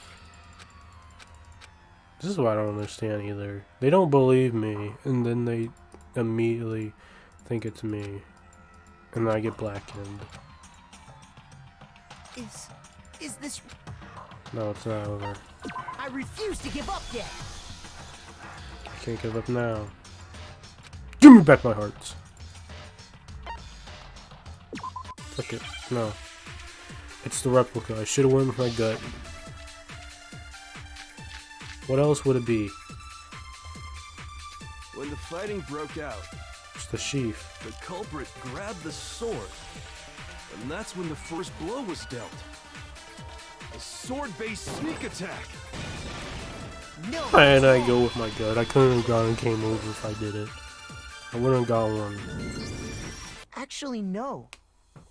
This is what I don't understand either. They don't believe me, and then they immediately think it's me. And then I get blackened. Is this... No, it's not over. I refuse to give up yet. I can't give up now. Give me back my hearts. Fuck it. No. It's the replica. I should have went with my gut. What else would it be? When the fighting broke out, It's the chief. the culprit grabbed the sword. And that's when the first blow was dealt. A sword-based sneak attack. No. And I go with my gut. I couldn't have gotten game over if I did it. I wouldn't have got one. Actually, no.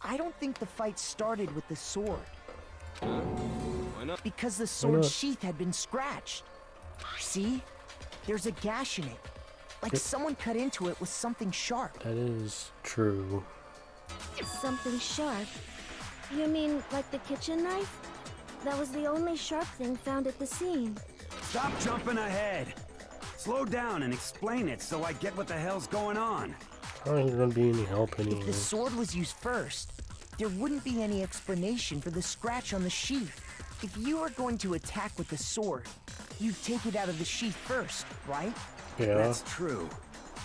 I don't think the fight started with the sword. Why not? Because the not? sword's sheath had been scratched. See? There's a gash in it. Like Yep. someone cut into it with something sharp. That is true. Something sharp? You mean like the kitchen knife? That was the only sharp thing found at the scene. Stop jumping ahead. Slow down and explain it so I get what the hell's going on. I don't think there's gonna be any help If anyway. the sword was used first, there wouldn't be any explanation for the scratch on the sheath. If you were going to attack with the sword, you'd take it out of the sheath first, right? Yeah. That's true.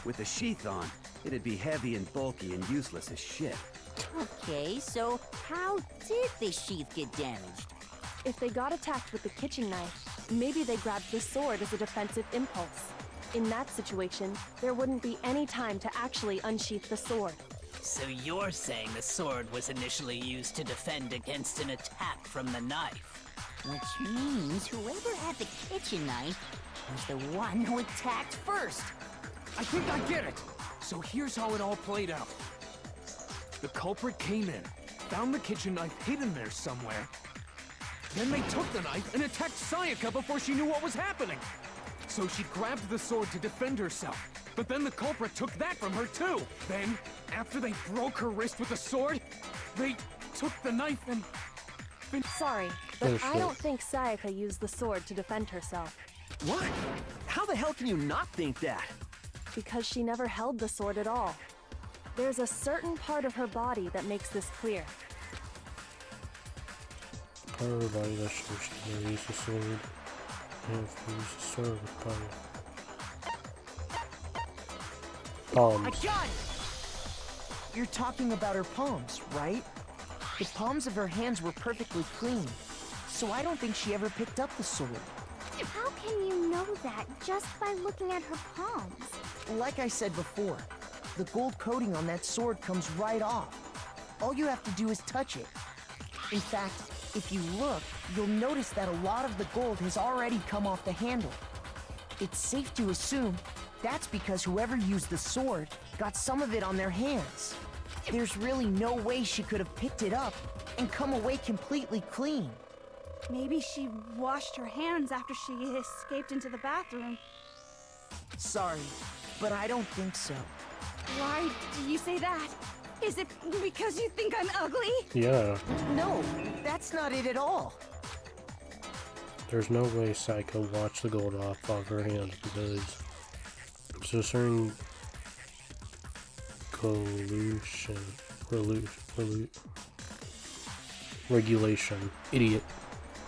With the sheath on, it'd be heavy and bulky and useless as shit. Okay, so how did the sheath get damaged? If they got attacked with the kitchen knife, maybe they grabbed the sword as a defensive impulse. In that situation, there wouldn't be any time to actually unsheath the sword. So you're saying the sword was initially used to defend against an attack from the knife? Which means whoever had the kitchen knife was the one who attacked first. I think I get it. So here's how it all played out. The culprit came in, found the kitchen knife hidden there somewhere. Then they took the knife and attacked Sayaka before she knew what was happening. So she grabbed the sword to defend herself. But then the culprit took that from her too. Then, after they broke her wrist with the sword, they took the knife and... Sorry, but Oh, I shit. don't think Sayaka used the sword to defend herself. What? How the hell can you not think that? Because she never held the sword at all. There's a certain part of her body that makes this clear. Part of her body that shows she never used the sword. And if you use the sword with power. I Palms. got it! You're talking about her palms, right? The palms of her hands were perfectly clean, so I don't think she ever picked up the sword. How can you know that just by looking at her palms? Like I said before, the gold coating on that sword comes right off. All you have to do is touch it. In fact, if you look, you'll notice that a lot of the gold has already come off the handle. It's safe to assume that's because whoever used the sword got some of it on their hands. There's really no way she could have picked it up and come away completely clean. Maybe she washed her hands after she escaped into the bathroom. Sorry, but I don't think so. Why do you say that? Is it because you think I'm ugly? Yeah. No, that's not it at all. There's no way Psycho watched the gold off of her hands because there's a certain regulation, idiot,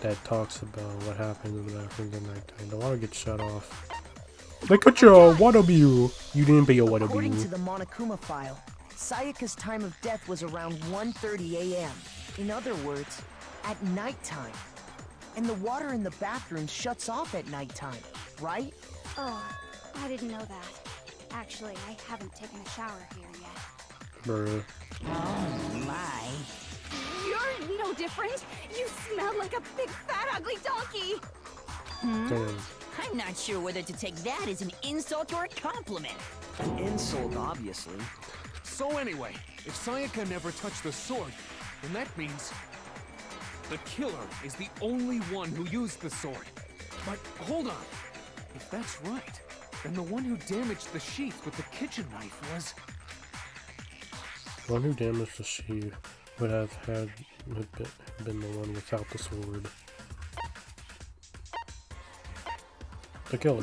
that talks about what happens in the bathroom at nighttime. The water gets shut off. Look at your water bill. You didn't pay your water bill. According to the Monokuma file, Sayaka's time of death was around 1:30 a.m. In other words, at nighttime. And the water in the bathroom shuts off at nighttime, right? Oh, I didn't know that. Actually, I haven't taken a shower here yet. Bruh. Oh my. You're no different. You smell like a big fat ugly donkey. Damn. I'm not sure whether to take that as an insult or a compliment. An insult, obviously. So anyway, if Sayaka never touched the sword, then that means the killer is the only one who used the sword. But hold on. If that's right, then the one who damaged the sheath with the kitchen knife was... The one who damaged the sheath would have been the one without the sword. The killer.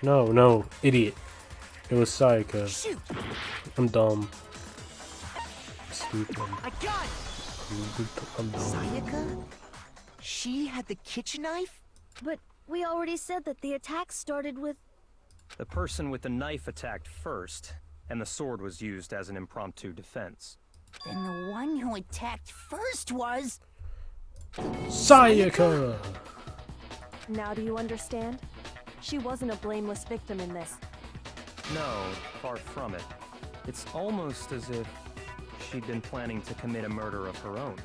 No, idiot. It was Sayaka. Shoot. I'm dumb. Stupid. I got it. I'm dumb. Sayaka? She had the kitchen knife? But we already said that the attack started with... The person with the knife attacked first, and the sword was used as an impromptu defense. Then the one who attacked first was... Sayaka! Now do you understand? She wasn't a blameless victim in this. No, far from it. It's almost as if she'd been planning to commit a murder of her own.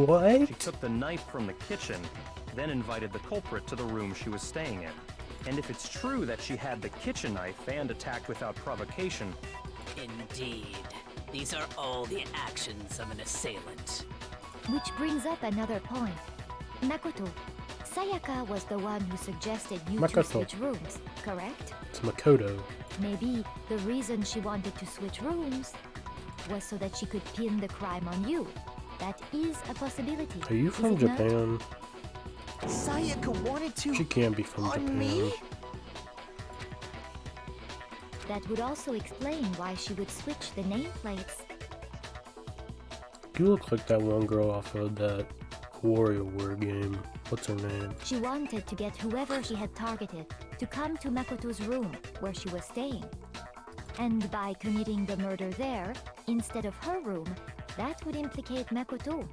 What? She took the knife from the kitchen, then invited the culprit to the room she was staying in. And if it's true that she had the kitchen knife and attacked without provocation... Indeed. These are all the actions of an assailant. Which brings up another point. Makoto, Sayaka was the one who suggested you two switch rooms, correct? It's Makoto. Maybe the reason she wanted to switch rooms was so that she could pin the crime on you. That is a possibility. Are you from Japan? Sayaka wanted to... She can't be from Japan. Me? That would also explain why she would switch the nameplates. You look like that one girl off of that WarioWare game. What's her name? She wanted to get whoever she had targeted to come to Makoto's room where she was staying. And by committing the murder there, instead of her room, that would implicate Makoto.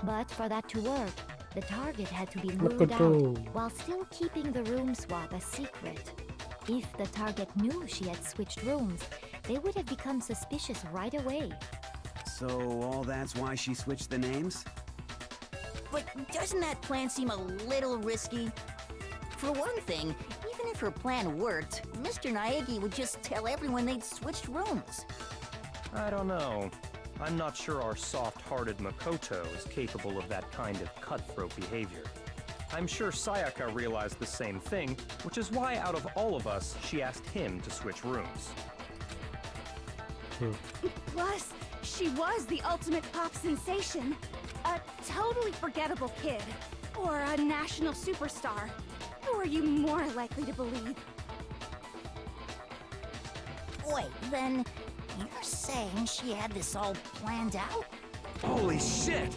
But for that to work, the target had to be lured out while still keeping the room swap a secret. If the target knew she had switched rooms, they would have become suspicious right away. So all that's why she switched the names? But doesn't that plan seem a little risky? For one thing, even if her plan worked, Mr. Naegi would just tell everyone they'd switched rooms. I don't know. I'm not sure our soft-hearted Makoto is capable of that kind of cutthroat behavior. I'm sure Sayaka realized the same thing, which is why out of all of us, she asked him to switch rooms. Plus, she was the ultimate pop sensation. A totally forgettable kid. Or a national superstar. Who are you more likely to believe? Wait, then you're saying she had this all planned out? Holy shit!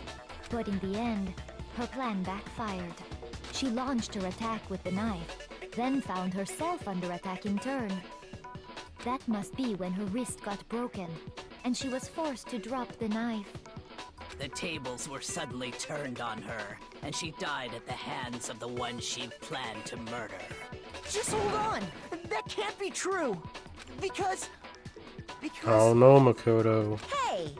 But in the end, her plan backfired. She launched her attack with the knife, then found herself under attack in turn. That must be when her wrist got broken, and she was forced to drop the knife. The tables were suddenly turned on her, and she died at the hands of the one she planned to murder. Just hold on! That can't be true! Because... I don't know, Makoto. Hey!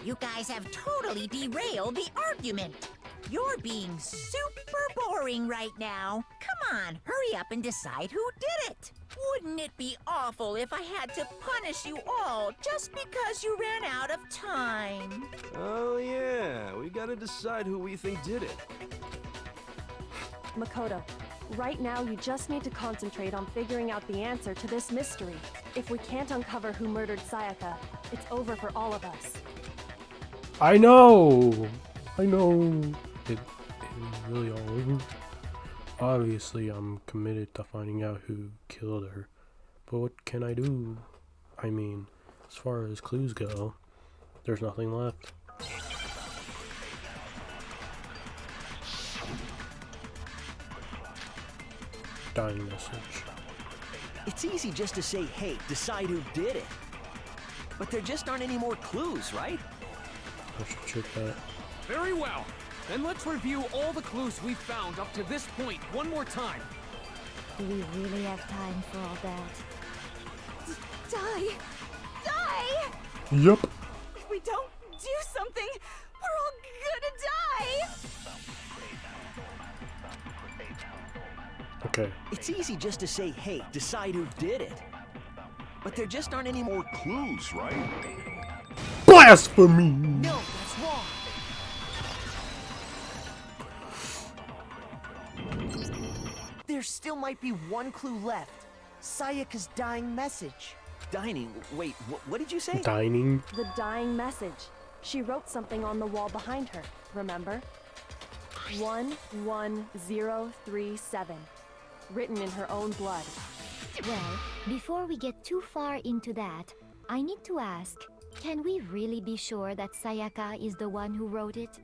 You guys have totally derailed the argument. You're being super boring right now. Come on, hurry up and decide who did it. Wouldn't it be awful if I had to punish you all just because you ran out of time? Oh yeah, we got gotta decide who we think did it. Makoto, right now you just need to concentrate on figuring out the answer to this mystery. If we can't uncover who murdered Sayaka, it's over for all of us. I know! I know! It is really all over. Obviously, I'm committed to finding out who killed her. But what can I do? I mean, as far as clues go, there's nothing left. Dying message. It's easy just to say, hey, decide who did it. But there just aren't any more clues, right? I should check that. Very well. Then let's review all the clues we've found up to this point one more time. Do we really have time for all that? Die! Die! Yup. If we don't do something, we're all gonna die! Okay. It's easy just to say, hey, decide who did it. But there just aren't any more clues, right? Blasphemy! No, that's wrong. There still might be one clue left. Sayaka's dying message. Dining? Wait, what did you say? Dining? The dying message. She wrote something on the wall behind her, remember? 11037. Written in her own blood. Well, before we get too far into that, I need to ask, can we really be sure that Sayaka is the one who wrote it?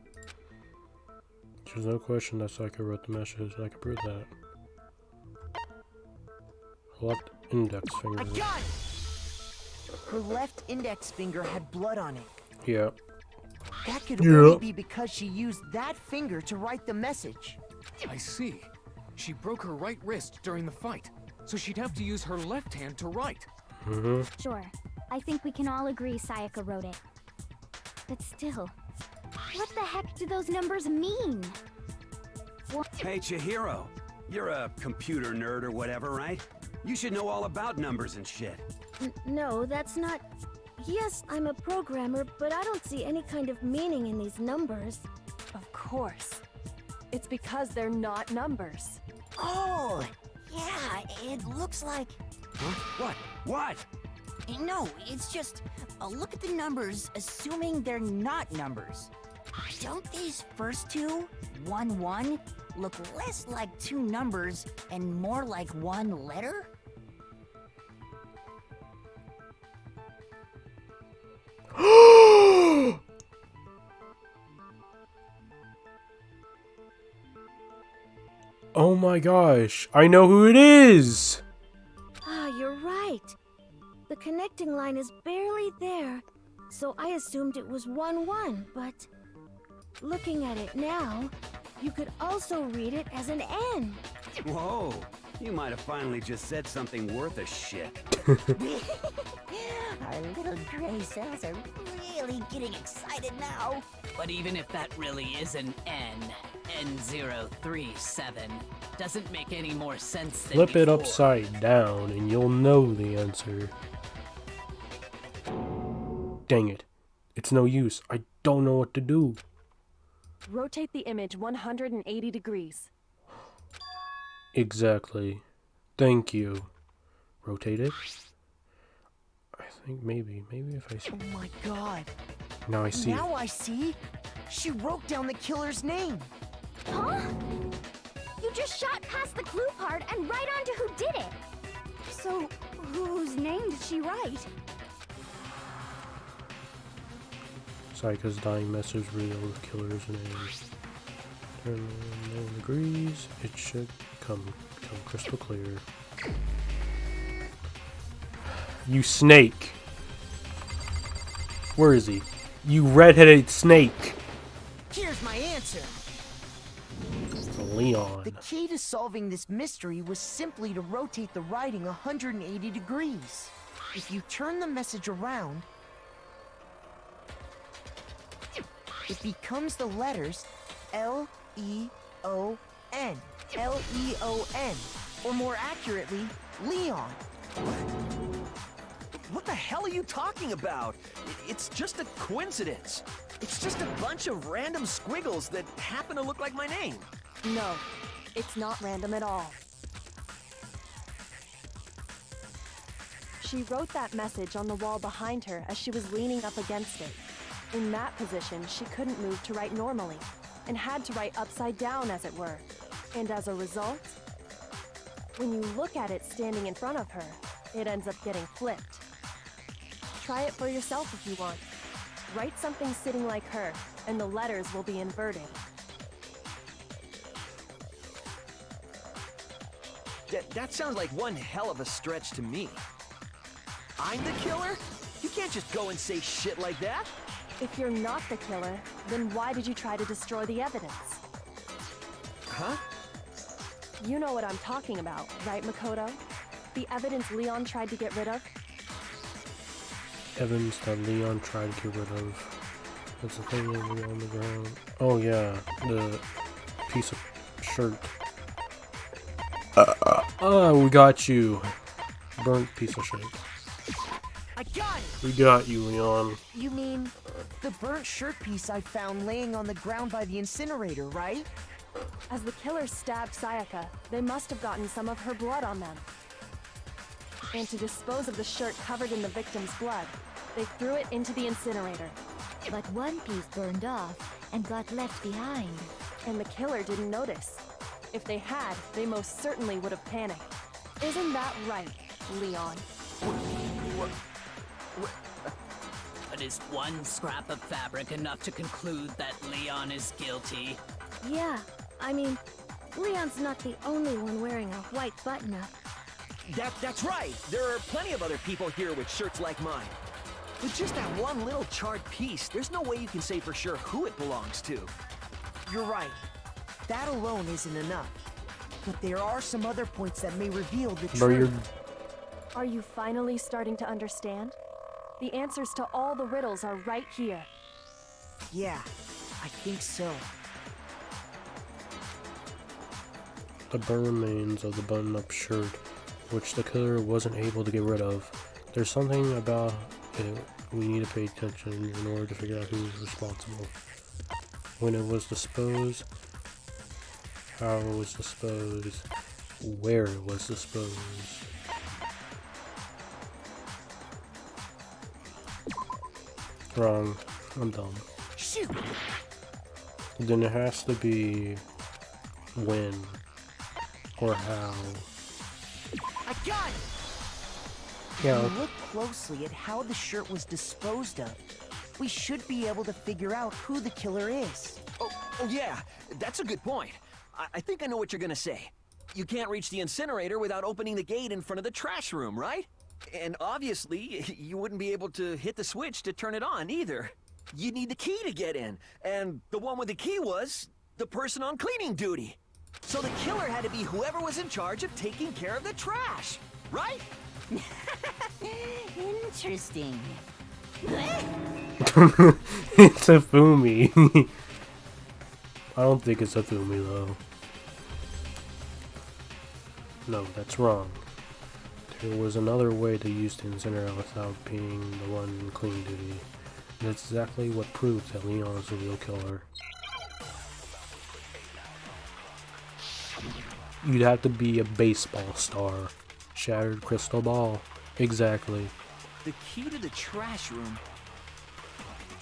There's no question that Sayaka wrote the message. I can prove that. Left index finger. I got it! Her left index finger had blood on it. Yeah. That could only be because she used that finger to write the message. I see. She broke her right wrist during the fight, so she'd have to use her left hand to write. Sure. I think we can all agree Sayaka wrote it. But still, what the heck do those numbers mean? Hey, Chihiro. You're a computer nerd or whatever, right? You should know all about numbers and shit. No, that's not... Yes, I'm a programmer, but I don't see any kind of meaning in these numbers. Of course. It's because they're not numbers. Oh, yeah, it looks like... Huh? What? What? No, it's just, look at the numbers, assuming they're not numbers. Don't these first two, 1, 1, look less like two numbers and more like one letter? Oh my gosh, I know who it is! Ah, you're right. The connecting line is barely there, so I assumed it was 1, 1, but... Looking at it now, you could also read it as an N. Whoa, you might have finally just said something worth a shit. Our little gray cells are really getting excited now. But even if that really is an N037, doesn't make any more sense than Flip it before. upside down and you'll know the answer. Dang it. It's no use. I don't know what to do. Rotate the image 180 degrees. Exactly. Thank you. Rotate it. I think maybe if I see. Oh my god. Now I see. Now I see. She wrote down the killer's name. Huh? You just shot past the clue part and right onto who did it. So, whose name did she write? Sayaka's dying message revealed the killer's name. Turn 90 degrees. It should come crystal clear. You snake! Where is he? You redheaded snake! Here's my answer. It's Leon. The key to solving this mystery was simply to rotate the writing 180 degrees. If you turn the message around, it becomes the letters L-E-O-N. L-E-O-N. Or more accurately, Leon. What the hell are you talking about? It's just a coincidence. It's just a bunch of random squiggles that happen to look like my name. No, it's not random at all. She wrote that message on the wall behind her as she was leaning up against it. In that position, she couldn't move to write normally, and had to write upside down, as it were. And as a result, when you look at it standing in front of her, it ends up getting flipped. Try it for yourself if you want. Write something sitting like her, and the letters will be inverted. That sounds like one hell of a stretch to me. I'm the killer? You can't just go and say shit like that. If you're not the killer, then why did you try to destroy the evidence? Huh? You know what I'm talking about, right, Makoto? The evidence Leon tried to get rid of? Evidence that Leon tried to get rid of. That's the thing on the ground. Oh yeah, the piece of shirt. We got you. Burnt piece of shirt. I got it! We got you, Leon. You mean the burnt shirt piece I found laying on the ground by the incinerator, right? As the killer stabbed Sayaka, they must have gotten some of her blood on them. And to dispose of the shirt covered in the victim's blood, they threw it into the incinerator. But one piece burned off and got left behind. And the killer didn't notice. If they had, they most certainly would have panicked. Isn't that right, Leon? But is one scrap of fabric enough to conclude that Leon is guilty? Yeah, I mean, Leon's not the only one wearing a white button-up. That's right. There are plenty of other people here with shirts like mine. With just that one little charred piece, there's no way you can say for sure who it belongs to. You're right. That alone isn't enough. But there are some other points that may reveal the truth. Are you finally starting to understand? The answers to all the riddles are right here. Yeah, I think so. The burn remains of the button-up shirt, which the killer wasn't able to get rid of. There's something about it we need to pay attention in order to figure out who's responsible. When it was disposed, how it was disposed, where it was disposed. Wrong. I'm dumb. Shoot. Then it has to be when or how. I got it! Yeah. If you look closely at how the shirt was disposed of, we should be able to figure out who the killer is. Oh yeah, that's a good point. I think I know what you're gonna say. You can't reach the incinerator without opening the gate in front of the trash room, right? And obviously, you wouldn't be able to hit the switch to turn it on either. You'd need the key to get in, and the one with the key was the person on cleaning duty. So the killer had to be whoever was in charge of taking care of the trash, right? Interesting. It's a Fumi. I don't think it's a Fumi though. No, that's wrong. There was another way to use the incinerator without being the one in clean duty. That's exactly what proves that Leon is the real killer. You'd have to be a baseball star. Shattered crystal ball. Exactly. The key to the trash room.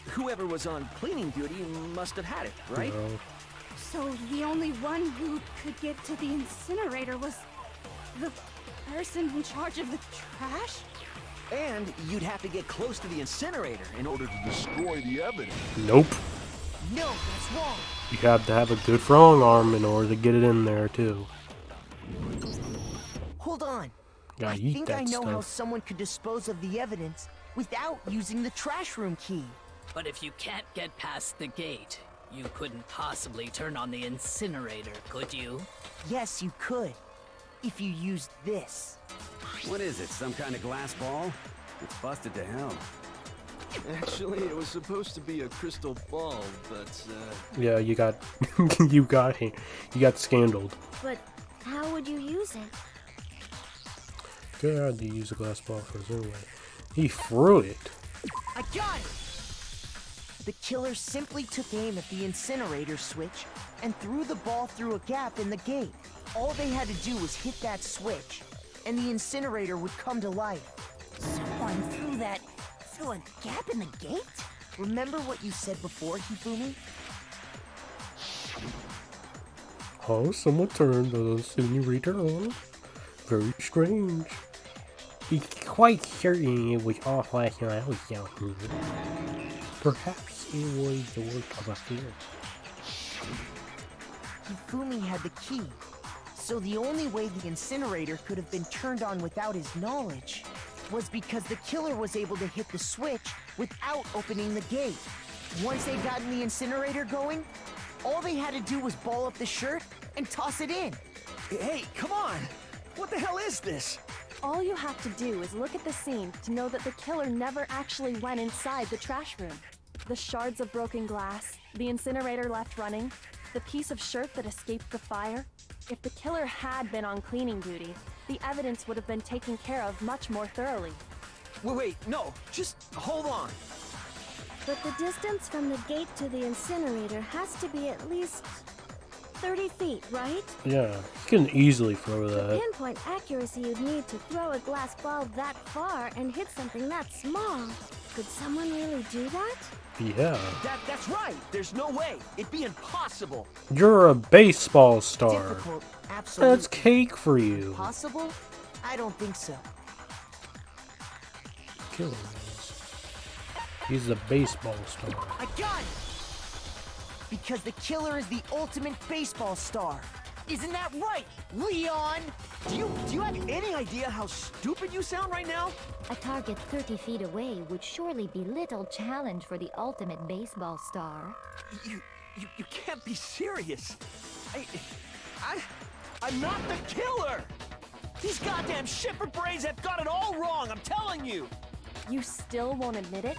Whoever was on cleaning duty must have had it, right? No. So the only one who could get to the incinerator was the person in charge of the trash? And you'd have to get close to the incinerator in order to destroy the evidence. Nope. No, that's wrong. You have to have a good throwing arm in order to get it in there too. Hold on. Gotta I eat think that I know how stuff. someone could dispose of the evidence without using the trash room key. But if you can't get past the gate, you couldn't possibly turn on the incinerator, could you? Yes, you could. If you used this. What is it, some kind of glass ball? It's busted to hell. Actually, it was supposed to be a crystal ball, but, Yeah, you got you got scandaled. But how would you use it? Good idea to use a glass ball first anyway. He threw it. I got it! the killer simply took aim at the incinerator switch and threw the ball through a gap in the gate. All they had to do was hit that switch, and the incinerator would come to life. Someone threw a gap in the gate? Remember what you said before, Hifumi? Oh, someone turned the incinerator on. Very strange. He's quite certain it was off last night. I was down here. Perhaps it was the work of a fear. Hifumi had the key, so the only way the incinerator could have been turned on without his knowledge was because the killer was able to hit the switch without opening the gate. Once they got the incinerator going, all they had to do was ball up the shirt and toss it in. Hey, come on! What the hell is this? All you have to do is look at the scene to know that the killer never actually went inside the trash room. The shards of broken glass, the incinerator left running, the piece of shirt that escaped the fire. If the killer had been on cleaning duty, the evidence would have been taken care of much more thoroughly. Wait, no, just hold on. But the distance from the gate to the incinerator has to be at least 30 feet, right? Yeah, you can easily throw The that. pinpoint accuracy you'd need to throw a glass ball that far and hit something that small. Could someone really do that? Yeah. That's right. There's no way. It'd be impossible. You're a baseball star. Difficult, absolutely. That's cake for you. Possible? I don't think so. Killer is. He's a baseball star. I got it! Because the killer is the ultimate baseball star. Isn't that right, Leon? Do you have any idea how stupid you sound right now? A target 30 feet away would surely be little challenge for the ultimate baseball star. You can't be serious. I'm not the killer! These goddamn shipper brains have got it all wrong, I'm telling you! You still won't admit it?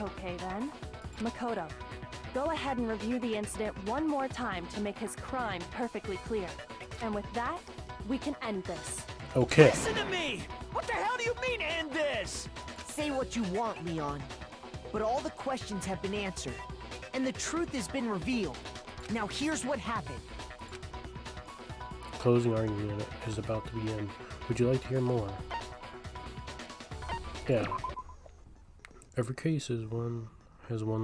Okay then. Makoto, go ahead and review the incident one more time to make his crime perfectly clear. And with that, we can end this. Okay. Listen to me! What the hell do you mean, end this? Say what you want, Leon. But all the questions have been answered, and the truth has been revealed. Now here's what happened. Closing argument is about to begin. Would you like to hear more? Yeah. Every case has one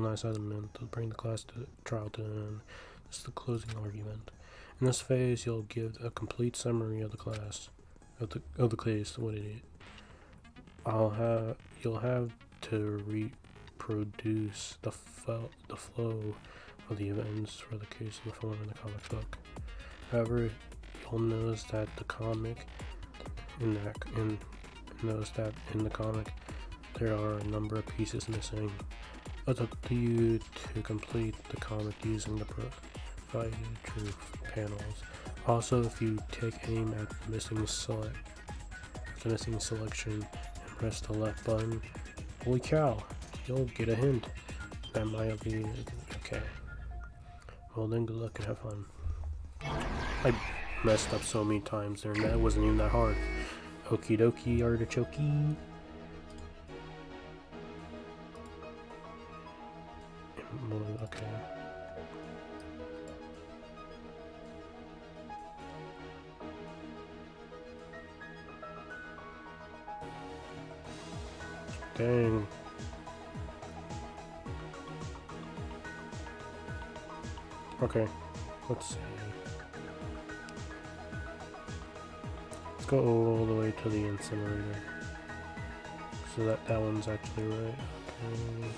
last element to bring the class to trial to an end. This is the closing argument. In this phase, you'll give a complete summary of the class, of the case. What idiot? You'll have to reproduce the flow of the events for the case in the form of the comic book. However, you'll notice that the comic in the comic there are a number of pieces missing. It's up to you to complete the comic using the provided truth panels. Also, if you take aim at the missing selection and press the left button, holy cow, you'll get a hint. That might be okay. Well then, good luck and have fun. I messed up so many times there, and that wasn't even that hard. Okie dokie, artichoke. Okay. Dang. Okay, let's see. Let's go all the way to the incinerator. So that one's actually right. Okay.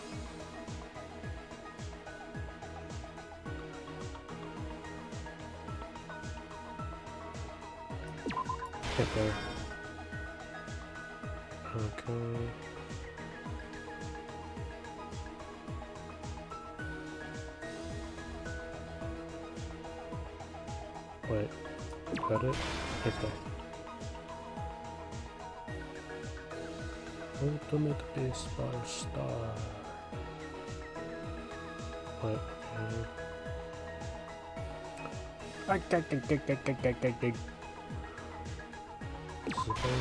Get there. Okay. Wait, got it? Okay. Ultimate baseball star. Wait, okay. Okay.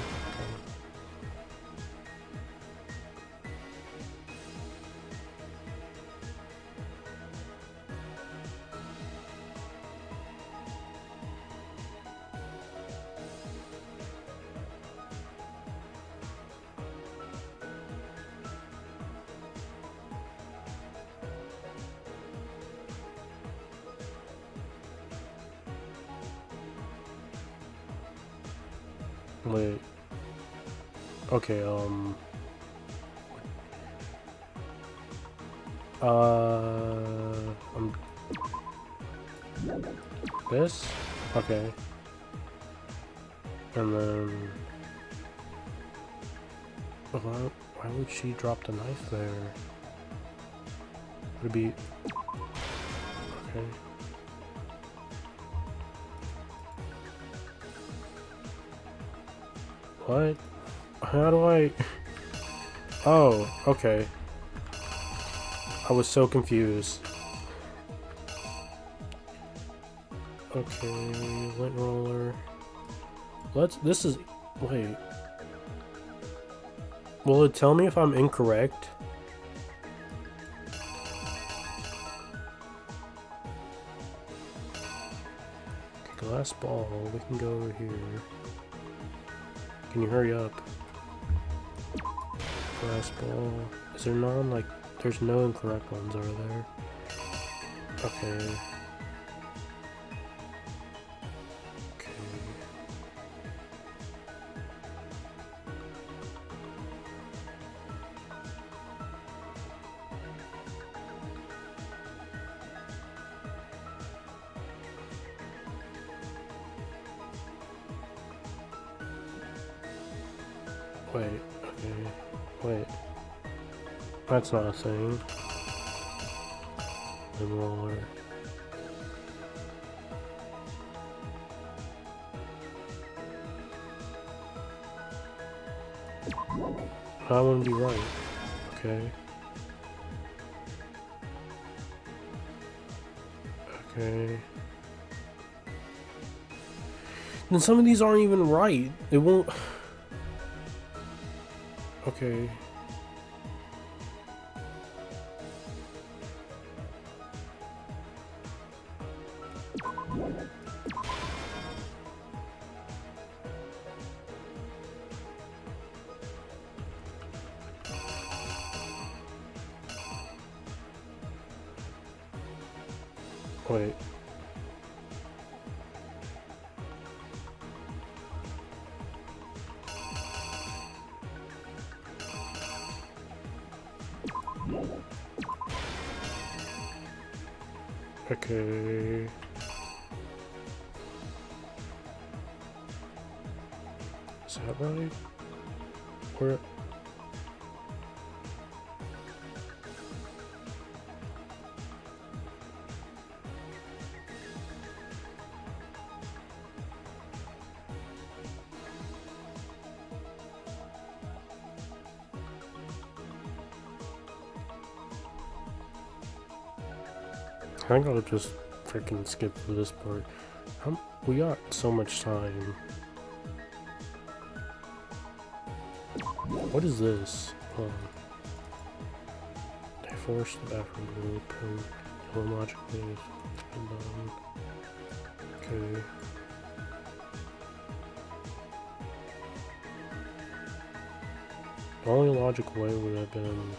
Wait. Okay, this? Okay. And then... Why would she drop the knife there? Would it be... Okay. What? How do I... Oh, okay. I was so confused. Okay, lint roller. This is... Wait. Will it tell me if I'm incorrect? Glass ball, we can go over here. Can you hurry up? Glass ball. Is there none? Like, there's no incorrect ones over there. Okay. Okay. Wait, okay, wait. That's not a thing. The roller. I want to be right. Okay. Okay. Then some of these aren't even right. It won't... Okay. Wait. Okay. Is that right? Where? I think I'll just freaking skip through this part. We got so much time. What is this? They forced the bathroom loop and logically done. Okay. The only logical way would have been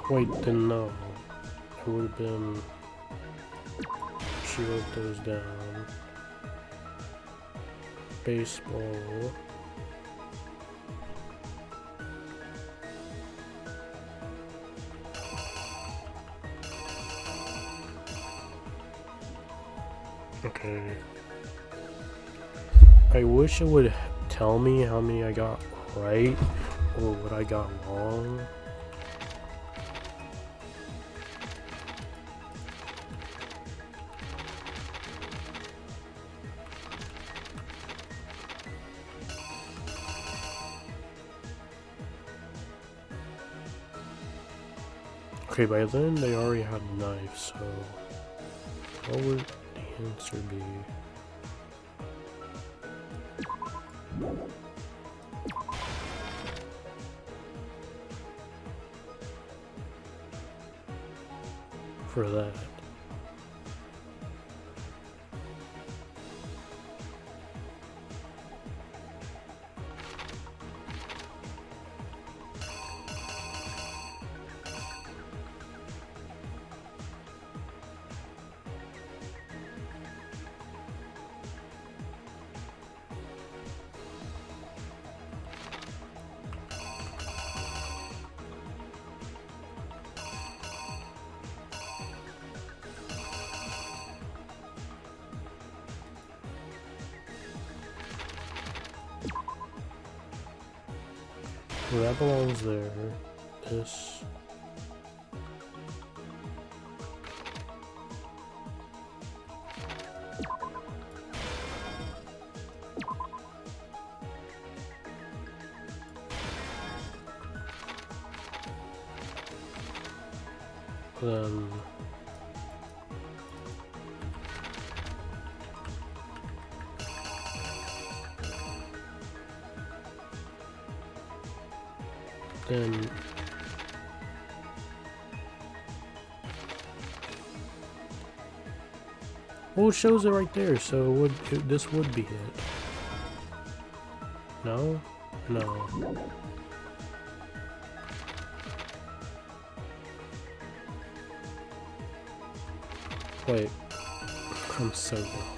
wait, then no. It would have been she wrote those down. Baseball. Okay. I wish it would tell me how many I got right or what I got wrong. Okay, by then they already had a knife, so what would the answer be? For that. So that belongs there. This. Then well, it shows it right there, so this would be it. No? No. Wait, I'm so wrong.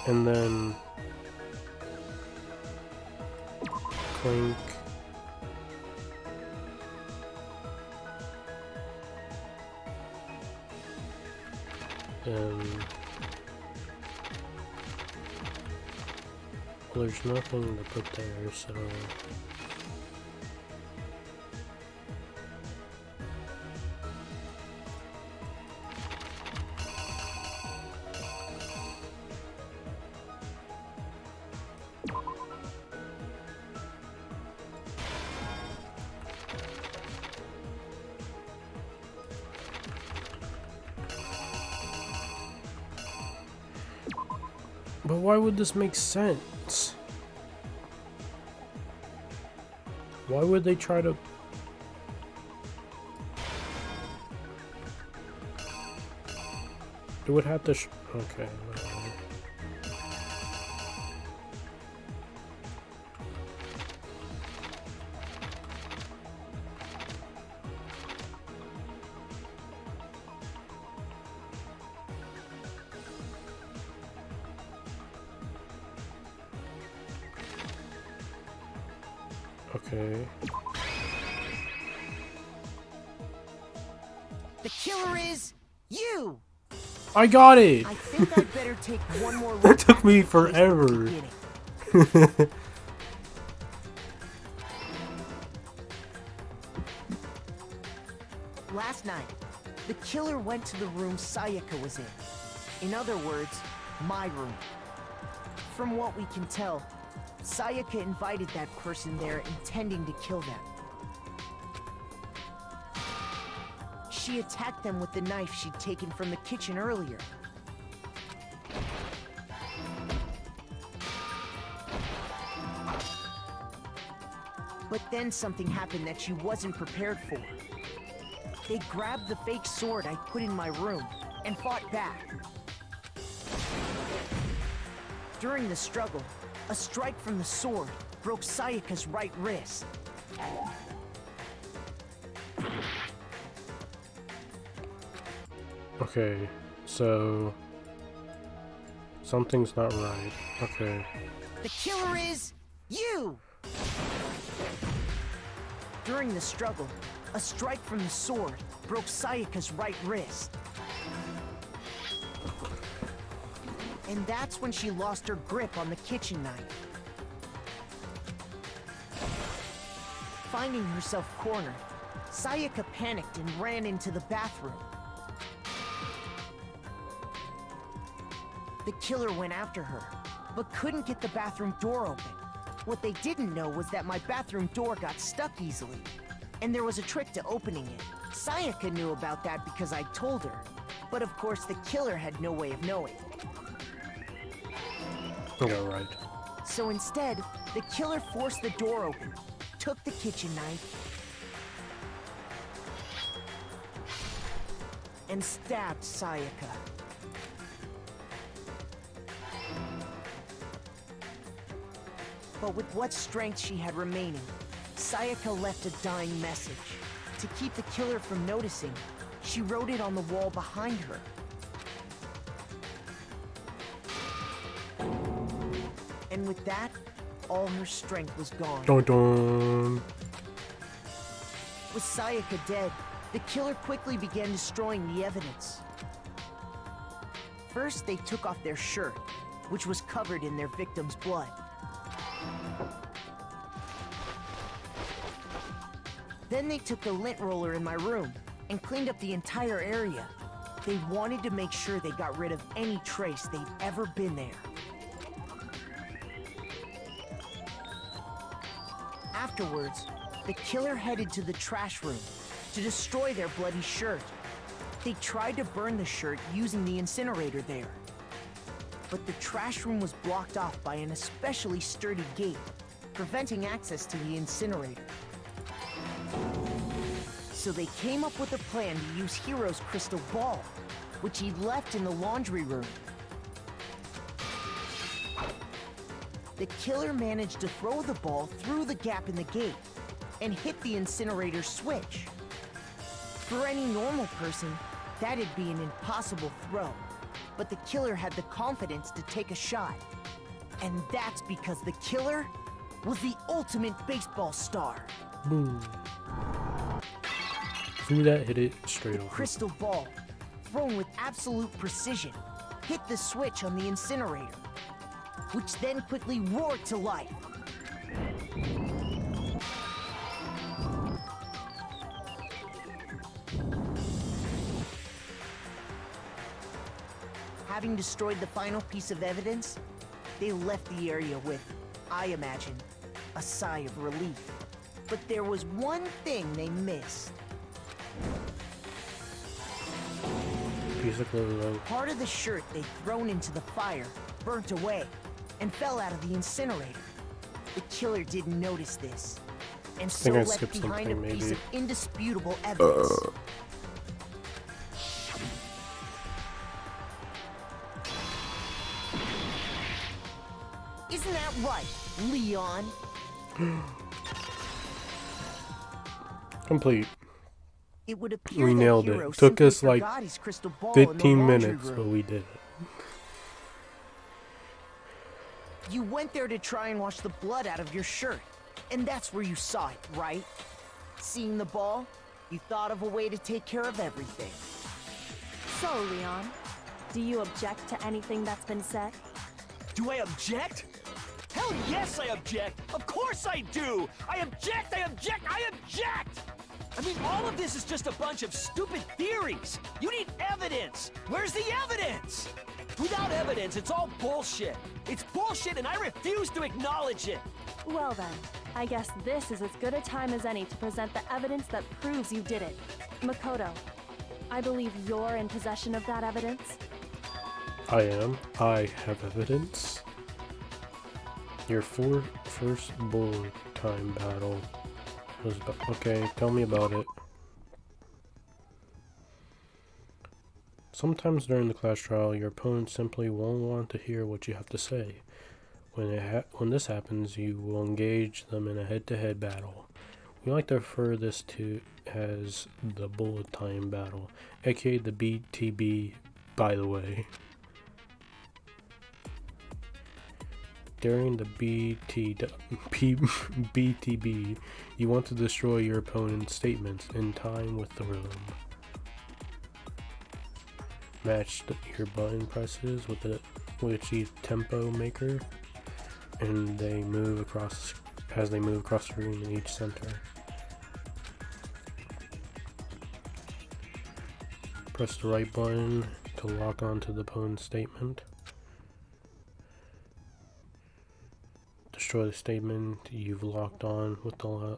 And then clink. And well, there's nothing to put there, so but why would this make sense? Why would they try to... It would have to okay, whatever. Okay. The killer is you! I got it! I think I'd better take one more look. That took me forever. Last night, the killer went to the room Sayaka was in. In other words, my room. From what we can tell, Sayaka invited that person there intending to kill them. She attacked them with the knife she'd taken from the kitchen earlier. But then something happened that she wasn't prepared for. They grabbed the fake sword I put in my room and fought back. During the struggle, a strike from the sword broke Sayaka's right wrist. Okay, so something's not right. Okay. The killer is you! During the struggle, a strike from the sword broke Sayaka's right wrist. And that's when she lost her grip on the kitchen knife. Finding herself cornered, Sayaka panicked and ran into the bathroom. The killer went after her, but couldn't get the bathroom door open. What they didn't know was that my bathroom door got stuck easily, and there was a trick to opening it. Sayaka knew about that because I told her, but of course the killer had no way of knowing. Yeah, right. So instead, the killer forced the door open, took the kitchen knife, and stabbed Sayaka. But with what strength she had remaining, Sayaka left a dying message. To keep the killer from noticing, she wrote it on the wall behind her. And with that, all her strength was gone. Dun dun. With Sayaka dead, the killer quickly began destroying the evidence. First, they took off their shirt, which was covered in their victim's blood. Then they took the lint roller in my room and cleaned up the entire area. They wanted to make sure they got rid of any trace they'd ever been there. Afterwards, the killer headed to the trash room to destroy their bloody shirt. They tried to burn the shirt using the incinerator there. But the trash room was blocked off by an especially sturdy gate, preventing access to the incinerator. So they came up with a plan to use Hero's crystal ball, which he'd left in the laundry room. The killer managed to throw the ball through the gap in the gate and hit the incinerator switch. For any normal person, that'd be an impossible throw, but the killer had the confidence to take a shot. And that's because the killer was the ultimate baseball star. Boom. Threw that, hit it straight The over. crystal ball, thrown with absolute precision, hit the switch on the incinerator, which then quickly roared to life. Having destroyed the final piece of evidence, they left the area with, I imagine, a sigh of relief. But there was one thing they missed. Piece of clothing. Part of the shirt they'd thrown into the fire burnt away and fell out of the incinerator. The killer didn't notice this, and so think I left skipped behind a something, piece maybe. of indisputable evidence. Isn't that right, Leon? Complete. It would appear We that nailed Hero it. Took simply us like forgot his crystal ball in the 15 laundry minutes, room. but we did it. You went there to try and wash the blood out of your shirt, and that's where you saw it, right? Seeing the ball, you thought of a way to take care of everything. So, Leon, do you object to anything that's been said? Do I object? Hell yes, I object! Of course I do! I object! I object! I object! I mean, all of this is just a bunch of stupid theories! You need evidence! Where's the evidence? Without evidence, it's all bullshit! It's bullshit and I refuse to acknowledge it! Well then, I guess this is as good a time as any to present the evidence that proves you did it. Makoto, I believe you're in possession of that evidence? I am. I have evidence. Your first bull time battle was okay. Tell me about it. Sometimes during the class trial, your opponent simply won't want to hear what you have to say. When this happens, you will engage them in a head-to-head battle. We like to refer this to as the bullet time battle, aka the BTB, by the way. During the BTB, you want to destroy your opponent's statements in time with the rhythm. Match your button presses with each tempo maker, and they move across as they move across the room in each center. Press the right button to lock onto the opponent's statement. Destroy the statement you've locked on with the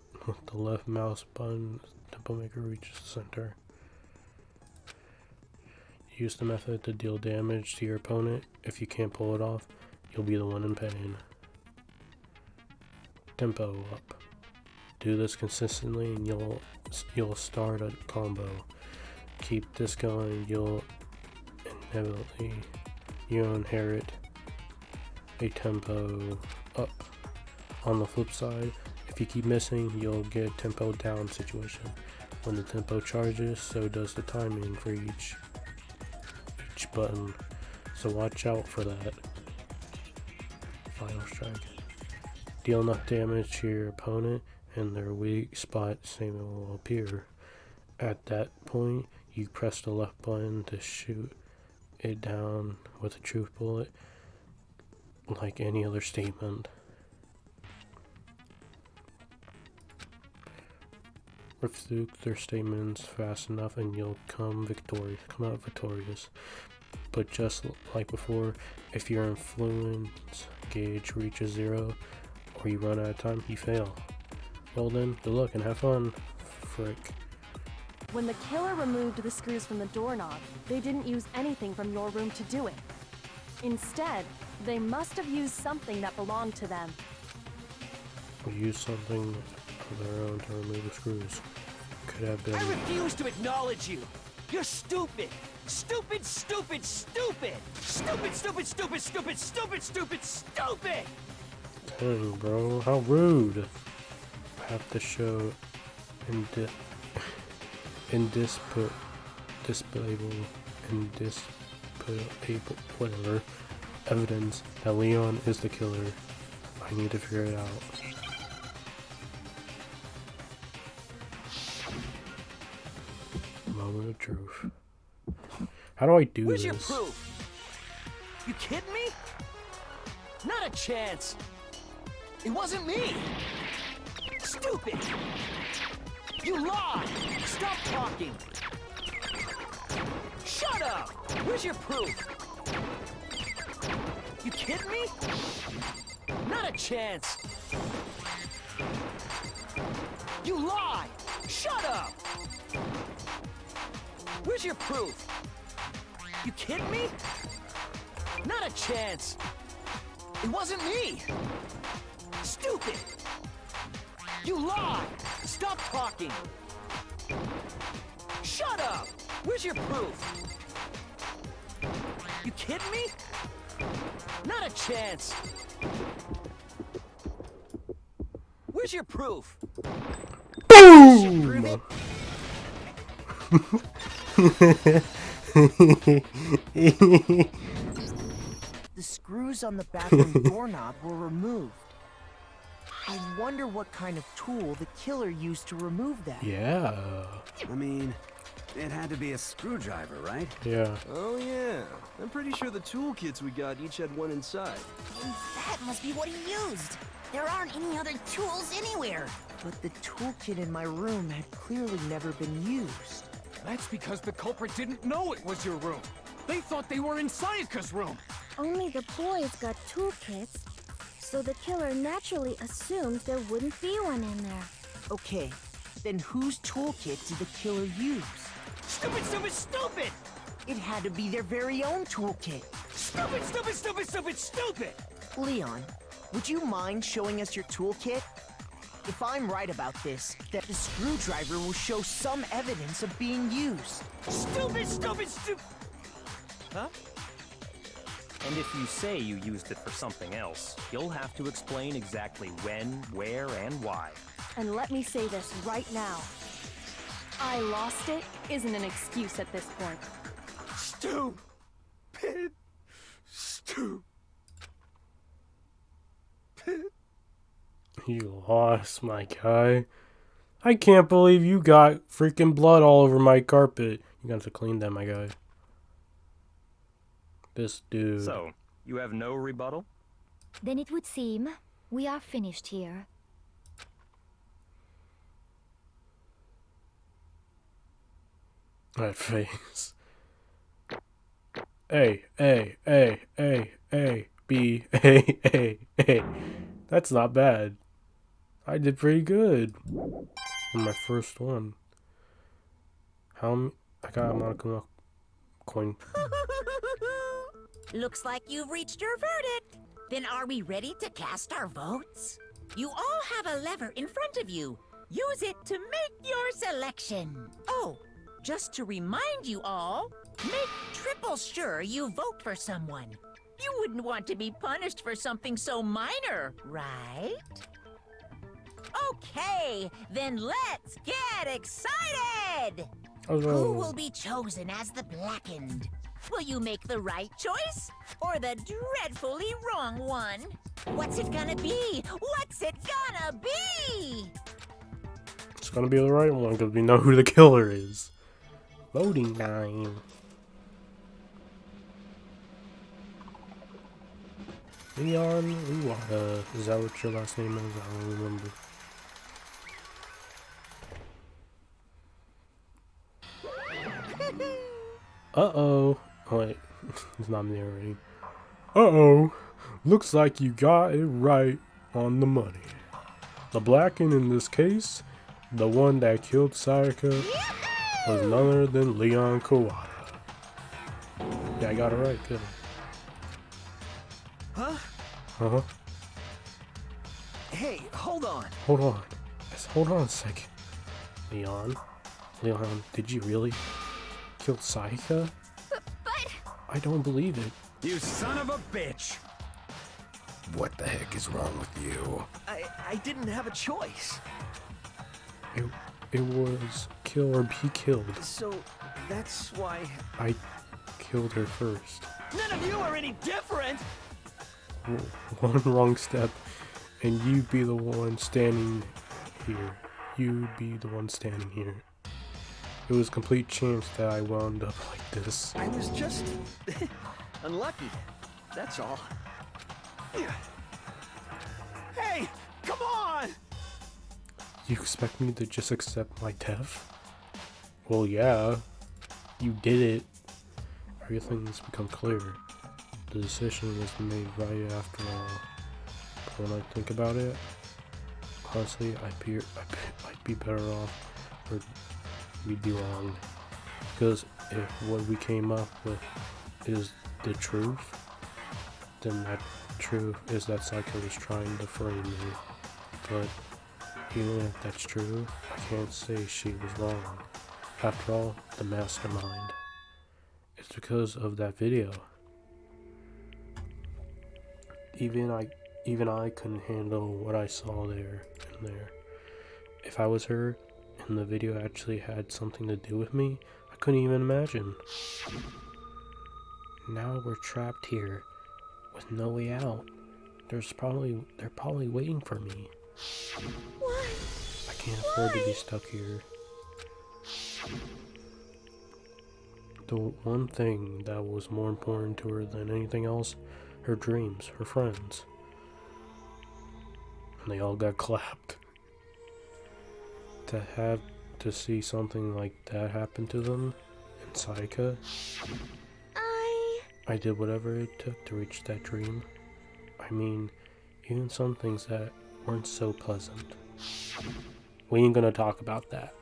left mouse button. Tempo maker reaches the center. Use the method to deal damage to your opponent. If you can't pull it off, you'll be the one in pain. Tempo up. Do this consistently and you'll start a combo. Keep this going, you'll inherit a tempo up. On the flip side, if you keep missing, you'll get a tempo down situation. When the tempo charges, so does the timing for each button. So watch out for that. Final strike. Deal enough damage to your opponent and their weak spot statement will appear. At that point, you press the left button to shoot it down with a truth bullet. like any other statement. Refute their statements fast enough and you'll come out victorious. But just like before, if your influence gauge reaches 0 or you run out of time, you fail. Well then, good luck and have fun. Frick. When the killer removed the screws from the doorknob, they didn't use anything from your room to do it. Instead, they must have used something that belonged to them. Or use something of their own to remove the screws. Could have been... I refuse to acknowledge you! You're stupid! Stupid, stupid, stupid! Stupid, stupid, stupid, stupid, stupid, stupid, stupid! Dang, bro, how rude! I have to show indisputable, whatever, evidence that Leon is the killer. I need to figure it out. Moment of truth. How do I do Where's this? your proof? You kidding me? Not a chance! It wasn't me! Stupid! You lied! Stop talking! Shut up! Where's your proof? You kidding me? Not a chance! You lie! Shut up! Where's your proof? You kidding me? Not a chance! It wasn't me! Stupid! You lie! Stop talking! Shut up! Where's your proof? You kidding me? Not a chance! Where's your proof? Boom! The screws on the bathroom doorknob were removed. I wonder what kind of tool the killer used to remove that. Yeah. I mean, it had to be a screwdriver, right? Yeah. Oh yeah. I'm pretty sure the toolkits we got each had one inside. That must be what he used. There aren't any other tools anywhere. But the toolkit in my room had clearly never been used. That's because the culprit didn't know it was your room. They thought they were in Sayaka's room. Only the boys got toolkits, so the killer naturally assumed there wouldn't be one in there. Okay, then whose toolkit did the killer use? Stupid, stupid, stupid! It had to be their very own toolkit. Stupid, stupid, stupid, stupid, stupid! Leon, would you mind showing us your toolkit? If I'm right about this, that the screwdriver will show some evidence of being used. Stupid, stupid, stupid! Huh? And if you say you used it for something else, you'll have to explain exactly when, where, and why. And let me say this right now. I lost it isn't an excuse at this point. Stupid. Stupid. You lost, my guy. I can't believe you got freaking blood all over my carpet. You got to clean that, my guy. This dude. So, you have no rebuttal? Then it would seem we are finished here. That face. A, A, A, A, A, B, A, A, A. That's not bad. I did pretty good on my first one. I got a Monokuma coin. Looks like you've reached your verdict. Then are we ready to cast our votes? You all have a lever in front of you. Use it to make your selection. Oh, just to remind you all, make triple sure you vote for someone. You wouldn't want to be punished for something so minor, right? Okay, then let's get excited! Who will be chosen as the Blackened? Will you make the right choice? Or the dreadfully wrong one? What's it gonna be? What's it gonna be? It's gonna be the right one because we know who the killer is. Voting time. Leon Uwada. Is that what your last name is? I don't remember. Uh-oh. Oh, wait. It's not narrating. Uh-oh. Looks like you got it right on the money. The Blacken in this case, the one that killed Sayaka, was none other than Leon Kawada. Yeah, I got it right. Good. Huh? Uh-huh. Hey, hold on. Hold on. Yes, hold on a second. Leon, did you really kill Sayaka? But... I don't believe it. You son of a bitch! What the heck is wrong with you? I didn't have a choice. It was kill or be killed. So, that's why... I killed her first. None of you are any different! One wrong step, and you'd be the one standing here. You'd be the one standing here. It was complete chance that I wound up like this. I was just... unlucky. That's all. Hey! Come on! You expect me to just accept my death? Well, yeah. You did it. Everything's become clear. The decision was made right after all. But when I think about it, honestly, I'd be better off, or we'd be wrong. Because if what we came up with is the truth, then that truth is that Psycho was trying to frame me. But even if that's true, I can't say she was wrong. After all, the mastermind. It's because of that video. Even I couldn't handle what I saw there. If I was her, and the video actually had something to do with me, I couldn't even imagine. Now we're trapped here, with no way out. They're probably waiting for me. Why? I can't afford to be stuck here. The one thing that was more important to her than anything else, her dreams, her friends. And they all got clapped. To have to see something like that happen to them in Sayaka, I did whatever it took to reach that dream. I mean, even some things that weren't so pleasant. We ain't gonna talk about that.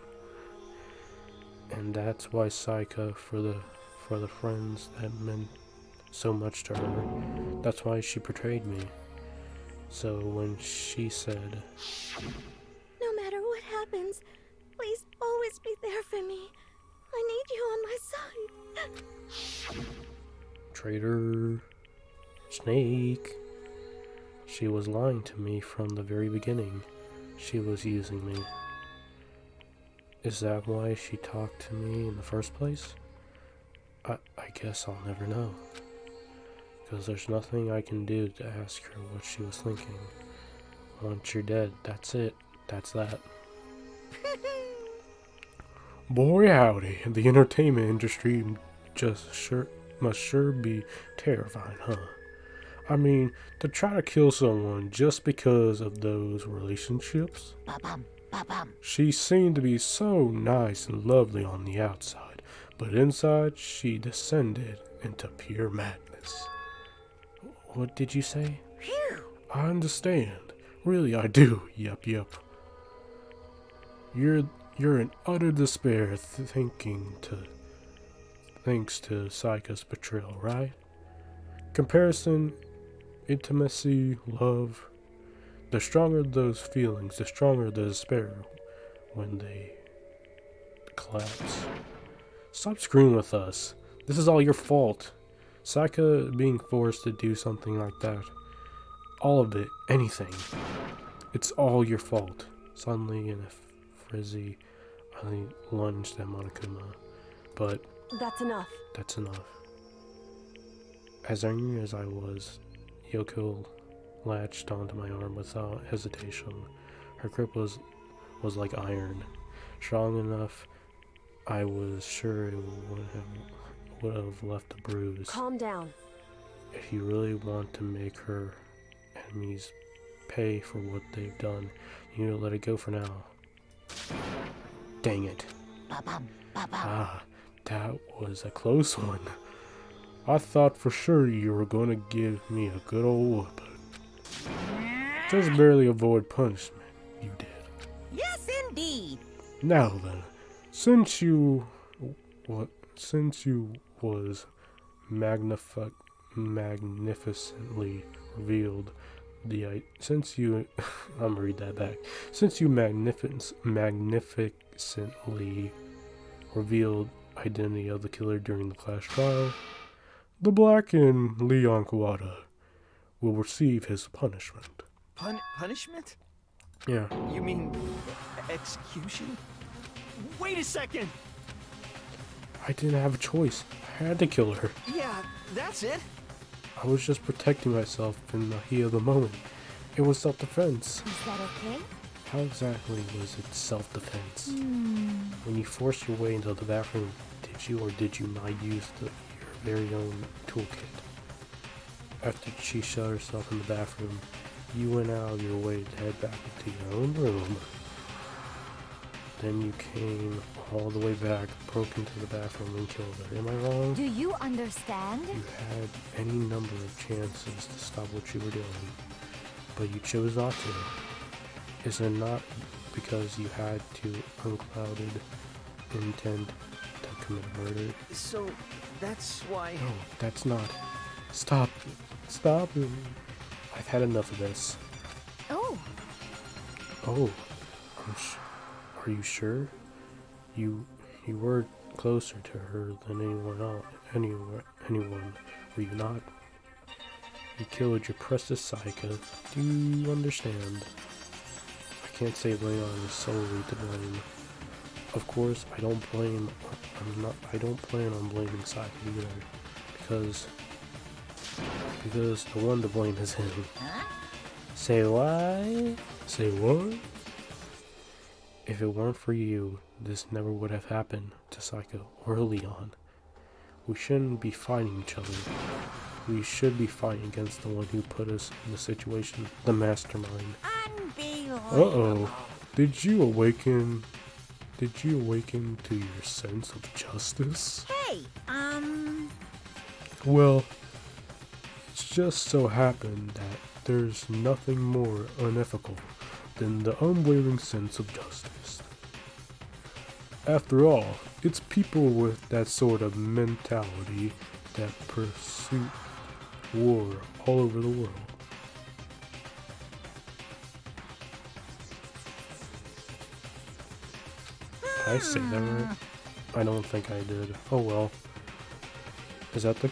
And that's why Sayaka, for the friends that meant so much to her, that's why she betrayed me. So when she said, No matter what happens, please always be there for me. I need you on my side. traitor, snake, she was lying to me from the very beginning. She was using me. Is that why she talked to me in the first place? I guess I'll never know. Because there's nothing I can do to ask her what she was thinking. Once you're dead, that's it. That's that. Boy howdy, the entertainment industry must sure be terrifying, huh? I mean, to try to kill someone just because of those relationships? She seemed to be so nice and lovely on the outside, but inside she descended into pure madness. What did you say? I understand. Really, I do. Yep. You're in utter despair thanks to Sayaka's betrayal, right? Comparison, intimacy, love. The stronger those feelings, the stronger the despair when they collapse. Stop screwing with us. This is all your fault. Sayaka being forced to do something like that. All of it. Anything. It's all your fault. Suddenly, in a frizzy, I lunged at Monokuma. But... That's enough. That's enough. As angry as I was, Yoko latched onto my arm without hesitation. Her grip was like iron. Strong enough, I was sure it would have left a bruise. Calm down. If you really want to make her enemies pay for what they've done. You need to let it go for now. Dang it. Ah, that was a close one. I thought for sure you were gonna give me a good old whooping. Just barely avoid punishment, you did. Yes, indeed. Now then, since you was magnificently revealed since you I'm gonna read that back. Since you magnificently revealed identity of the killer during the class trial, the Black and Leon Kawada will receive his punishment. Punishment? Yeah. You mean execution? Wait a second! I didn't have a choice. I had to kill her. Yeah, that's it. I was just protecting myself in the heat of the moment. It was self-defense. Is that okay? How exactly was it self-defense? When you forced your way into the bathroom, did you or did you not use your very own toolkit? After she shut herself in the bathroom, you went out of your way to head back into your own room. Then you came all the way back, broke into the bathroom and killed her. Am I wrong? Do you understand? You had any number of chances to stop what you were doing, but you chose not to. Is it not because you had to unclouded intent to commit murder? So, that's why... No, that's not. Stop. Stop. I've had enough of this. Oh. Oh. Are you sure? You were closer to her than anyone else. Anyone. Were you not? You killed your precious Saika. Do you understand? I can't say Leon is solely to blame. Of course, I don't plan on blaming Saika either, because the one to blame is him. Huh? Say why? Say what? If it weren't for you, this never would have happened to Saika or Leon. We shouldn't be fighting each other. We should be fighting against the one who put us in the situation, the mastermind. Unbelievable. Uh-oh. Did you awaken to your sense of justice? Hey, Well, it's just so happened that there's nothing more unethical than the unwavering sense of justice. After all, it's people with that sort of mentality that pursue war all over the world. Did I say that right? I don't think I did. Oh well. Is that the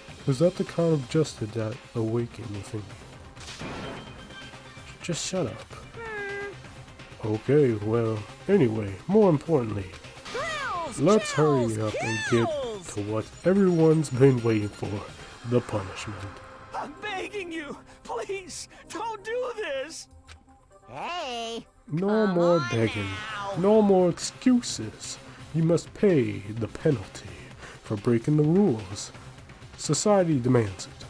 kind of justice that awakened within you? Just shut up. Okay, well, anyway, more importantly, let's hurry up and get to what everyone's been waiting for, the punishment. I'm begging you! Please, don't do this! Hey! No more begging. No more excuses. You must pay the penalty for breaking the rules. Society demands it.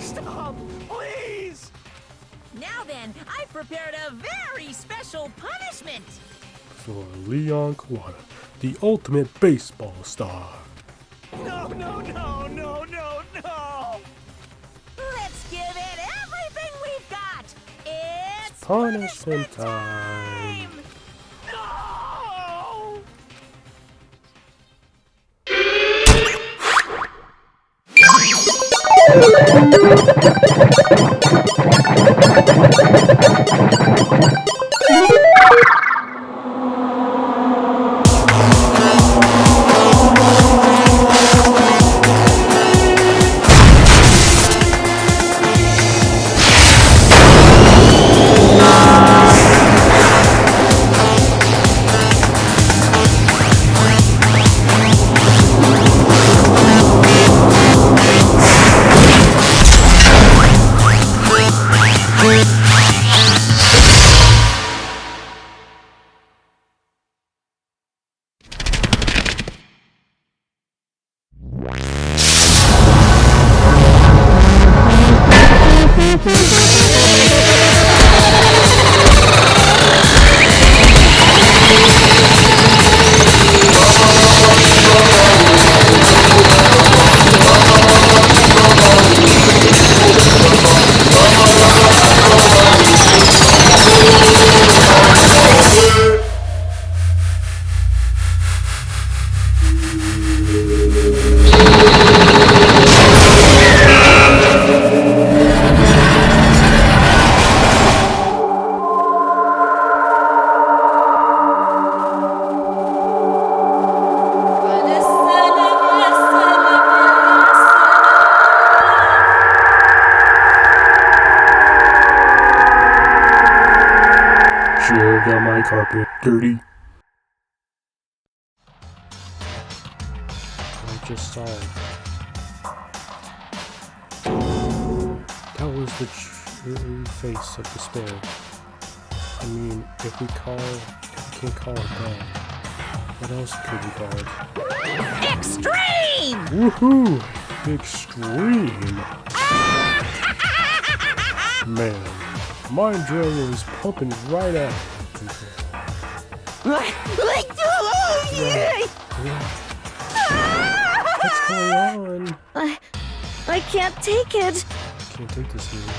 Stop! Please! Now then, I've prepared a very special punishment! For Leon Kawada, the ultimate baseball star. No, no, no, no, no, no! Let's give it everything we've got! It's Punishment time! No! got my carpet dirty. I just saw it. That was the true face of despair. I mean, if we can't call it that, what else could we call it? Extreme! Woohoo! Extreme! Man, my adrenaline is pumping right out of control. What's going on? I can't take it. Can't take this anymore.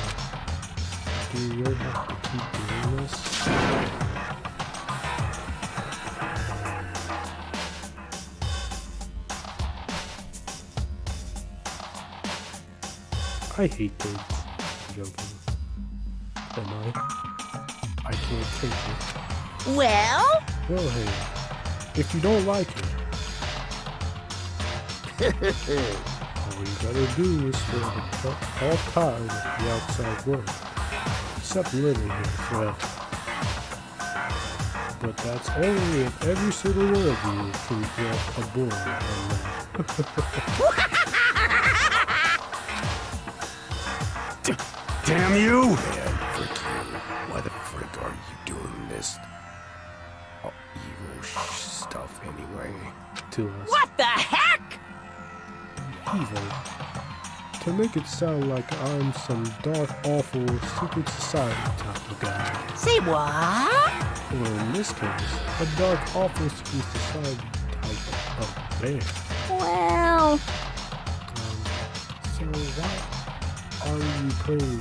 Do you really have to keep doing this? I hate kids. I'm joking. Am I can't take it. Well? Well, hey, if you don't like it, all you gotta do is feel all tired of the outside world. Except living here forever. But that's only if every single one of you can get a board on that. Damn you! Man, frick you. Why the frick are you doing this? Oh, evil stuff anyway. To us. What the heck? Evil. To make it sound like I'm some dark, awful, secret society type of guy. Say what? Or in this case, a dark, awful, secret society type of bear. Well... So why are you putting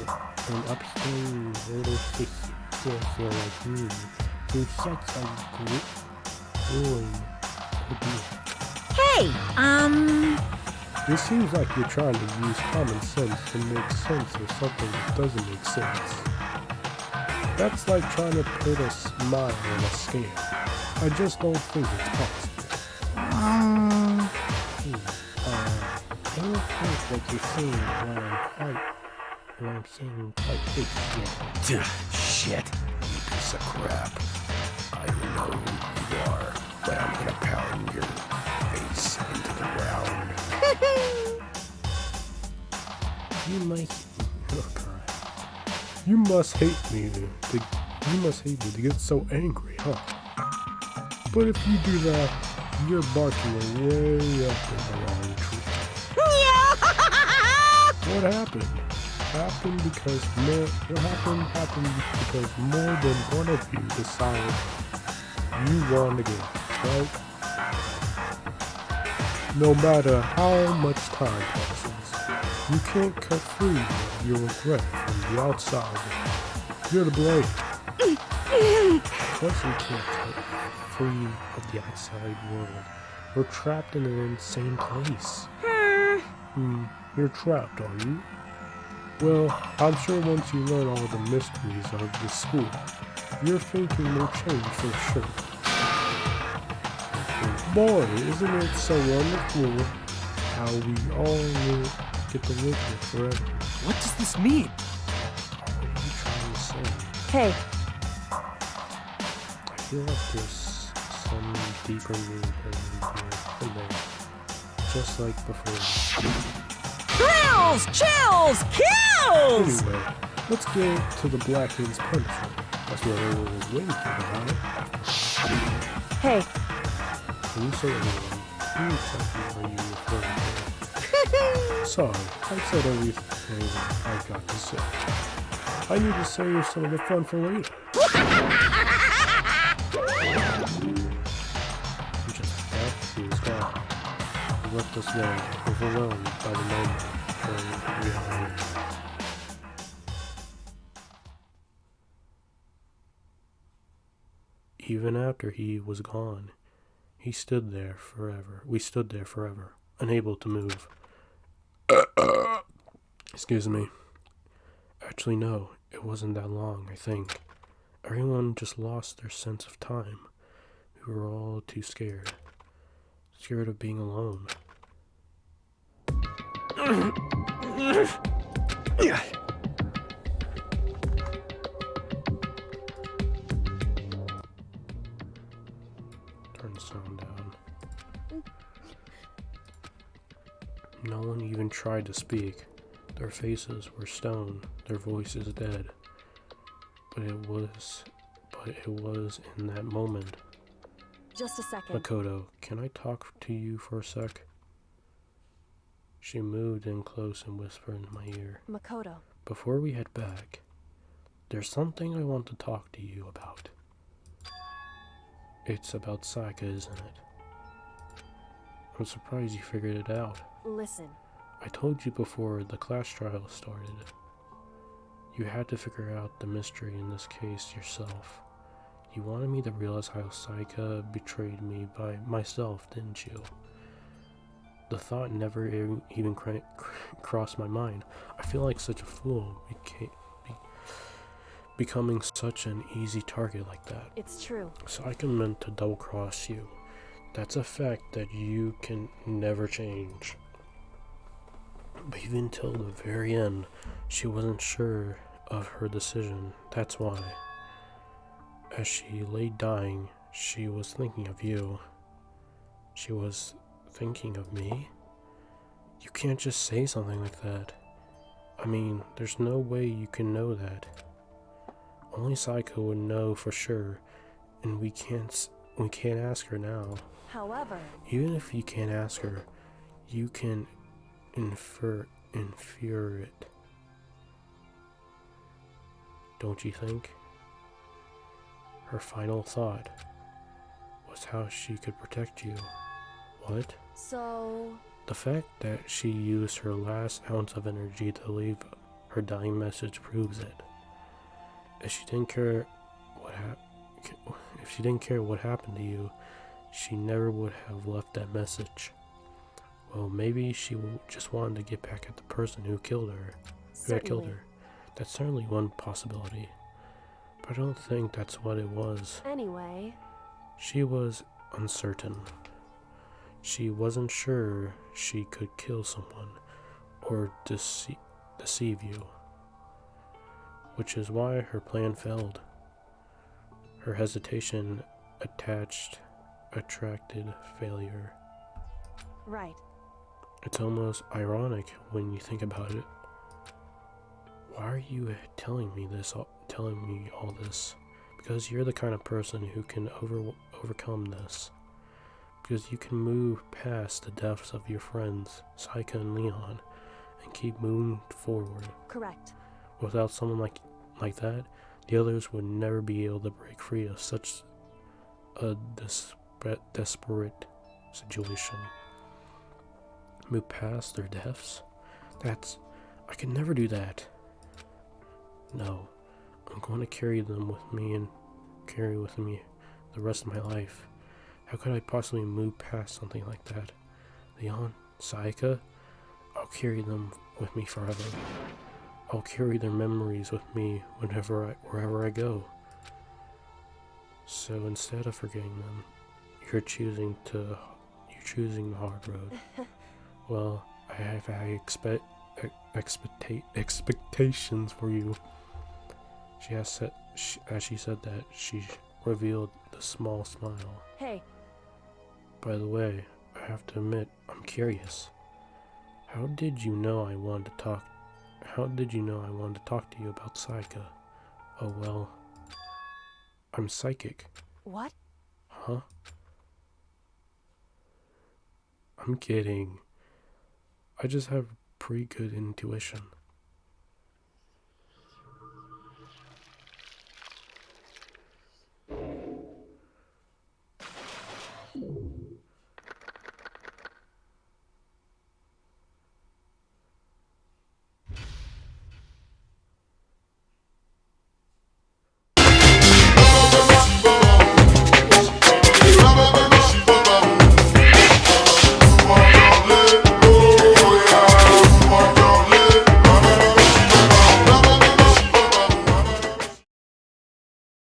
an upstanding little sister like me through such a grueling Hey, It seems like you're trying to use common sense to make sense of something that doesn't make sense. That's like trying to put a smile on a scale. I just don't think it's possible. I don't think what you're saying what I'm saying quite fixed yet. Shit, you piece of crap. I don't know who you are, but I'm gonna pound your face into the ground. You must hate me to get so angry, huh? But if you do that, you're barking way up in the wrong tree. What happened? Happened because more than one of you decided you won the game, right? No matter how much time passes, you can't cut free of your regret from the outside. You're to blame. Plus you can't cut free of the outside world. We're trapped in an insane place. You're trapped, are you? Well, I'm sure once you learn all the mysteries of the school, your thinking will change for sure. Boy, isn't it so wonderful how we all get to live here forever. What does this mean? What are you trying to say? Hey. I feel like there's some deeper meaning in there. Just like before. Thrills! Chills! Kills! Anyway, let's get to the Black Hid's punishment. That's what everyone was waiting for, right? Hey. When you say everyone, who exactly are you referring to? Sorry, I said everything I got to say. I need to save some of the fun for later. Just like that, he was gone. He left us there, overwhelmed by the moment when we are here. Even after he was gone, we stood there forever, unable to move. Excuse me. Actually, no, it wasn't that long, I think. Everyone just lost their sense of time. We were all too scared. Scared of being alone. Turn the sound down. No one even tried to speak. Their faces were stone, their voices dead. But it was in that moment. Just a second. Makoto, can I talk to you for a sec? She moved in close and whispered in my ear. Makoto. Before we head back, there's something I want to talk to you about. It's about Sayaka, isn't it? I'm surprised you figured it out. Listen. I told you before the class trial started. You had to figure out the mystery in this case yourself. You wanted me to realize how Sayaka betrayed me by myself, didn't you? The thought never even crossed my mind. I feel like such a fool becoming such an easy target like that. It's true. Sayaka meant to double-cross you. That's a fact that you can never change. But even till the very end, she wasn't sure of her decision. That's why. As she lay dying, she was thinking of you. She was thinking of me? You can't just say something like that. I mean, there's no way you can know that. Only Sayaka would know for sure, and we can't ask her now. However, even if you can't ask her, you can infer it. Don't you think? Her final thought was how she could protect you. What? So... The fact that she used her last ounce of energy to leave her dying message proves it. If she didn't care what happened to you, she never would have left that message. Well, maybe she just wanted to get back at the person who killed her. Who had killed her. That's certainly one possibility. But I don't think that's what it was. Anyway... She was uncertain. She wasn't sure she could kill someone or deceive you. Which is why her plan failed. Her hesitation attracted failure. Right. It's almost ironic when you think about it. Why are you telling me all this? Because you're the kind of person who can overcome this. Because you can move past the deaths of your friends, Sayaka and Leon, and keep moving forward. Correct. Without someone like that, the others would never be able to break free of such a desperate situation. Move past their deaths? I can never do that. No, I'm going to carry them with me and carry with me the rest of my life. How could I possibly move past something like that? Leon, Sayaka, I'll carry them with me forever. I'll carry their memories with me wherever I go. So instead of forgetting them, you're choosing the hard road. Well, I have high expectations for you. As she said that, she revealed the small smile. Hey. By the way, I have to admit, I'm curious. How did you know I wanted to talk to you about Sayaka? Oh well, I'm psychic. What? Huh? I'm kidding. I just have pretty good intuition.